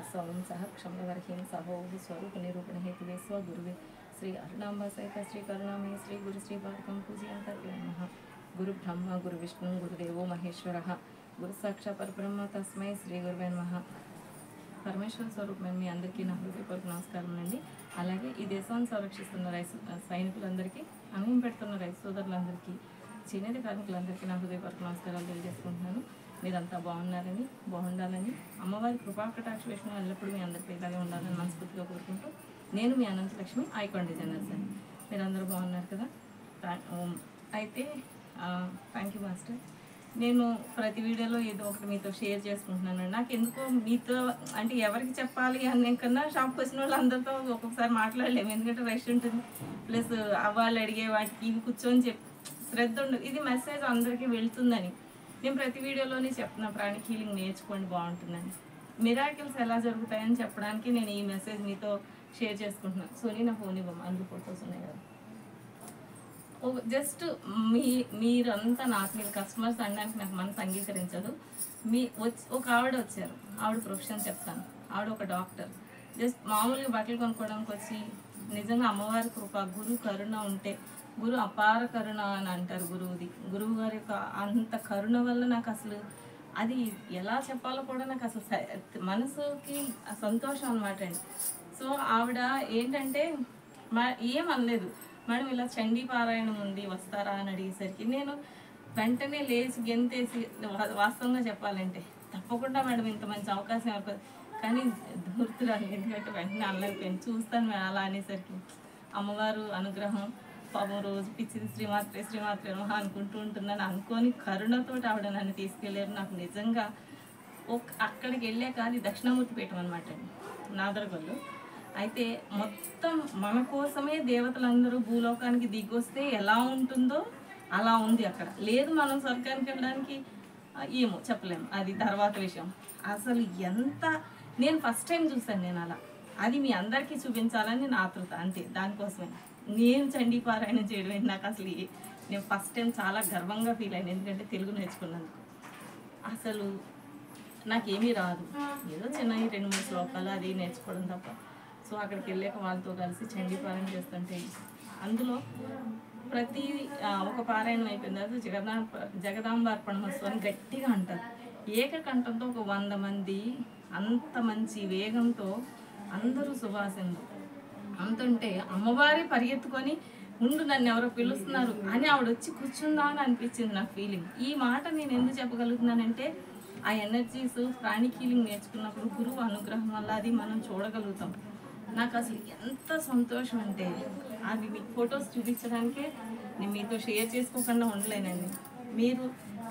అసౌం సహ క్షమవరహీం సహోహ స్వరూప నిరూపణ హేతువే స్వగురువే శ్రీ అరుణాంబ సహిత శ్రీ కరుణామయ శ్రీ గురు శ్రీ భారతం పూజయంతర్పయ నమః. గురు బ్రహ్మ గురు విష్ణు గురుదేవో మహేశ్వర గురు సాక్షాత్ పరబ్రహ్మ తస్మై శ్రీ గురువే నమః. పరమేశ్వర స్వరూపమైన మీ అందరికీ నా హృదయపూర్వక నమస్కారం అండి. అలాగే ఈ దేశాన్ని సంరక్షిస్తున్న సైనికులందరికీ, అన్నం పెడుతున్న రైతు సోదరులందరికీ, చేనేత కార్మికులందరికీ నా హృదయపూర్వక నమస్కారాలు తెలియజేసుకుంటున్నాను. మీరంతా బాగున్నారని, బాగుండాలని, అమ్మవారి కృపాకటాక్ష విషయం ఎల్లప్పుడూ మీ అందరికీ ఇలాగే ఉండాలని మనస్ఫూర్తిగా కోరుకుంటూ, నేను మీ అనంతలక్ష్మి, ఐకాన్ డిజైనర్స్ అండి. మీరందరూ బాగున్నారు కదా. అయితే థ్యాంక్ యూ మాస్టర్. నేను ప్రతి వీడియోలో ఏదో ఒకటి మీతో షేర్ చేసుకుంటున్నాను. నాకు ఎందుకో మీతో అంటే ఎవరికి చెప్పాలి అనే కన్నా షాప్కి వచ్చిన వాళ్ళు అందరితో ఒక్కొక్కసారి మాట్లాడలేము, ఎందుకంటే రష్ ఉంటుంది. ప్లస్ వాళ్ళు అడిగే వాటికి ఇవి కూర్చొని శ్రద్ధ ఉండదు. ఇది మెసేజ్ అందరికీ వెళ్తుందని నేను ప్రతి వీడియోలోనే చెప్తున్నా. ప్రాణిక్ హీలింగ్ నేర్చుకోండి, బాగుంటుందని. మిరాకిల్స్ ఎలా జరుగుతాయని చెప్పడానికి నేను ఈ మెసేజ్ మీతో షేర్ చేసుకుంటున్నాను. సోనీ నా ఫోన్ ఇవ్వము, అందులో ఫొటోస్ ఉన్నాయి కదా. జస్ట్ మీరంతా నాకు, మీరు కస్టమర్స్ అనడానికి నాకు మనసు అంగీకరించదు. ఒక ఆవిడ వచ్చారు, ఆవిడ ప్రొఫెషన్ చెప్తాను. ఆవిడ ఒక డాక్టర్. జస్ట్ మామూలుగా బట్టలు కొనుక్కోవడానికి వచ్చి, నిజంగా అమ్మవారి కృప, గురువు కరుణ ఉంటే, గురు అపార కరుణ అని అంటారు గురువుది. గురువు గారి యొక్క అంత కరుణ వల్ల నాకు అసలు అది ఎలా చెప్పాలో కూడా నాకు అసలు మనసుకి సంతోషం అనమాట అండి. సో ఆవిడ ఏంటంటే ఏమనలేదు, మేడం ఇలా చండీ పారాయణం ఉంది వస్తారా అని అడిగేసరికి నేను వెంటనే లేచి గెంతేసి వాస్తవంగా చెప్పాలంటే తప్పకుండా మేడం ఇంత మంచి అవకాశం ఎవరికి, కానీ దూరుతురాలి ఎందుకంటే వెంటనే అల్లరిపోయింది. చూస్తాను మేడం అలా అనేసరికి అమ్మవారు అనుగ్రహం పాపం రోజు పిచ్చిది శ్రీమాత్రే శ్రీమాత్రే నమః అనుకుంటూ ఉంటుందని అనుకొని కరుణతో ఆవిడ నన్ను తీసుకెళ్ళారు. నాకు నిజంగా అక్కడికి వెళ్ళాక అది దక్షిణామూర్తి పీఠం అనమాట అండి, నాదరగొల్లు. అయితే మొత్తం మన కోసమే దేవతలందరూ భూలోకానికి దిగొస్తే ఎలా ఉంటుందో అలా ఉంది అక్కడ. లేదు మనం స్వర్గానికి వెళ్ళడానికి ఏమో చెప్పలేము, అది తర్వాత విషయం. అసలు ఎంత నేను ఫస్ట్ టైం చూసాను నేను అలా, అది మీ అందరికీ చూపించాలని నా ఆతృత అంతే. దానికోసమే నేను చండీ పారాయణం చేయడం ఏంటి నాకు అసలు నేను ఫస్ట్ టైం చాలా గర్వంగా ఫీల్ అయ్యాను, ఎందుకంటే తెలుగు నేర్చుకున్నందుకు. అసలు నాకేమీ రాదు, ఏదో చిన్న 2-3 శ్లోకాలు అది నేర్చుకోవడం తప్ప. సో అక్కడికి వెళ్ళాక వాళ్ళతో కలిసి చండీ పారాయణ చేస్తుంటే అందులో ప్రతి ఒక పారాయణం అయిపోయిన తర్వాత జగదాంబార్పణమస్తు అని గట్టిగా అంటారు. ఏకకంఠంతో ఒక 100 మంది అంత మంచి వేగంతో అందరూ సువాసనలు అంతుంటే అమ్మవారి పరిగెత్తుకొని ముందు నన్ను ఎవరో పిలుస్తున్నారు అని ఆవిడ వచ్చి కూర్చుందా అని అనిపించింది నాకు ఫీలింగ్. ఈ మాట నేను ఎందుకు చెప్పగలుగుతున్నానంటే ఆ ఎనర్జీస్ ప్రాణిక్ హీలింగ్ నేర్చుకున్నప్పుడు గురువు అనుగ్రహం వల్ల అది మనం చూడగలుగుతాం. నాకు అసలు ఎంత సంతోషం అంటే అవి మీకు ఫొటోస్ చూపించడానికే నేను మీతో షేర్ చేసుకోకుండా ఉండలేనండి. మీరు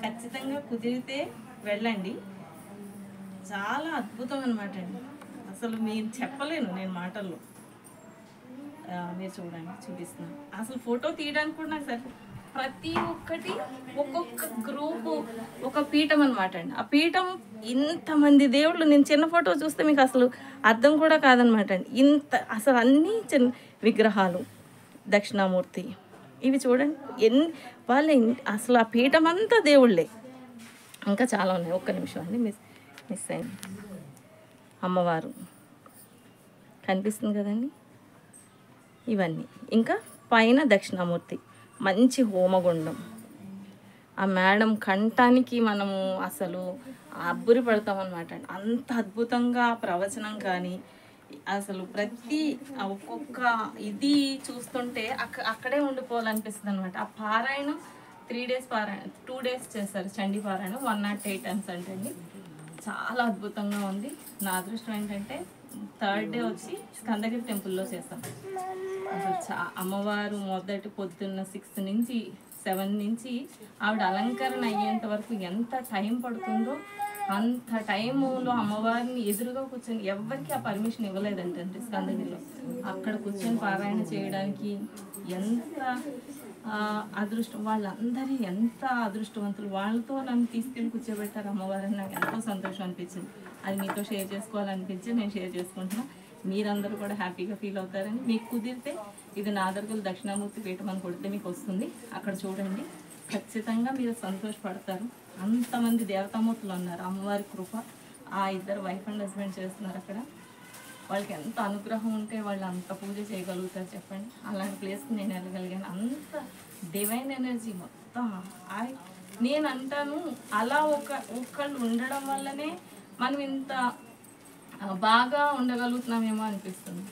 ఖచ్చితంగా కుదిరితే వెళ్ళండి, చాలా అద్భుతం అనమాట అండి. అసలు మీరు చెప్పలేను నేను మాటల్లో. మీరు చూడండి చూపిస్తున్నాను. అసలు ఫోటో తీయడానికి కూడా నాకు సరే ప్రతి ఒక్కటి ఒక్కొక్క గ్రూపు ఒక పీఠం అనమాట అండి. ఆ పీఠం ఇంతమంది దేవుళ్ళు, నేను చిన్న ఫోటో చూస్తే మీకు అసలు అర్థం కూడా కాదనమాట అండి. ఇంత అసలు అన్నీ చిన్న విగ్రహాలు, దక్షిణామూర్తి ఇవి చూడండి వాళ్ళే అసలు ఆ పీఠం అంతా దేవుళ్ళే. ఇంకా చాలా ఉన్నాయి, ఒక్క నిమిషం అండి మిస్ అయింది. అమ్మవారు కనిపిస్తుంది కదండి, ఇవన్నీ. ఇంకా పైన దక్షిణామూర్తి, మంచి హోమగుండం. ఆ మేడం కంఠానికి మనము అసలు అబ్బురి పడతాం అనమాట. అంత అద్భుతంగా ప్రవచనం కానీ అసలు ప్రతి ఒక్కొక్క ఇది చూస్తుంటే అక్కడే ఉండిపోవాలనిపిస్తుంది అనమాట. ఆ పారాయణం 3 days పారాయణం, 2 days చేశారు చండీ పారాయణం, 108 times అంటే అండి. చాలా అద్భుతంగా ఉంది. నా అదృష్టం ఏంటంటే 3rd day వచ్చి స్కందగిరి టెంపుల్లో చేస్తాం. అసలు అమ్మవారు మొదటి పొద్దున్న 6 నుంచి 7 నుంచి ఆవిడ అలంకరణ అయ్యేంత వరకు ఎంత టైం పడుతుందో అంత టైంలో అమ్మవారిని ఎదురుగా కూర్చొని, ఎవరికి ఆ పర్మిషన్ ఇవ్వలేదంటే స్కందగిరిలో, అక్కడ కూర్చొని పారాయణ చేయడానికి ఎంత అదృష్టం. వాళ్ళందరూ ఎంత అదృష్టవంతులు, వాళ్ళతో నన్ను తీసుకెళ్ళి కూర్చోబెట్టారు అమ్మవారిని. నాకు ఎంతో సంతోషం అనిపించింది. అది మీతో షేర్ చేసుకోవాలనిపించి నేను షేర్ చేసుకుంటున్నా. మీరందరూ కూడా హ్యాపీగా ఫీల్ అవుతారని. మీకు కుదిరితే ఇది నాదరగొల్లు దక్షిణామూర్తి పీఠం అని కొడితే మీకు వస్తుంది, అక్కడ చూడండి, ఖచ్చితంగా మీరు సంతోషపడతారు. అంతమంది దేవతామూర్తులు ఉన్నారు, అమ్మవారి కృప. ఆ 2 వైఫ్ అండ్ హస్బెండ్ చేస్తున్నారు అక్కడ. వాళ్ళకి ఎంత అనుగ్రహం ఉంటే వాళ్ళు అంత పూజ చేయగలుగుతారు చెప్పండి. అలాంటి ప్లేస్కి నేను వెళ్ళగలిగాను. అంత డివైన్ ఎనర్జీ మొత్తం. నేను అంటాను అలా ఒకళ్ళు ఉండడం వల్లనే మనం ఇంత బాగా ఉండగలుగుతున్నామేమో అనిపిస్తుంది.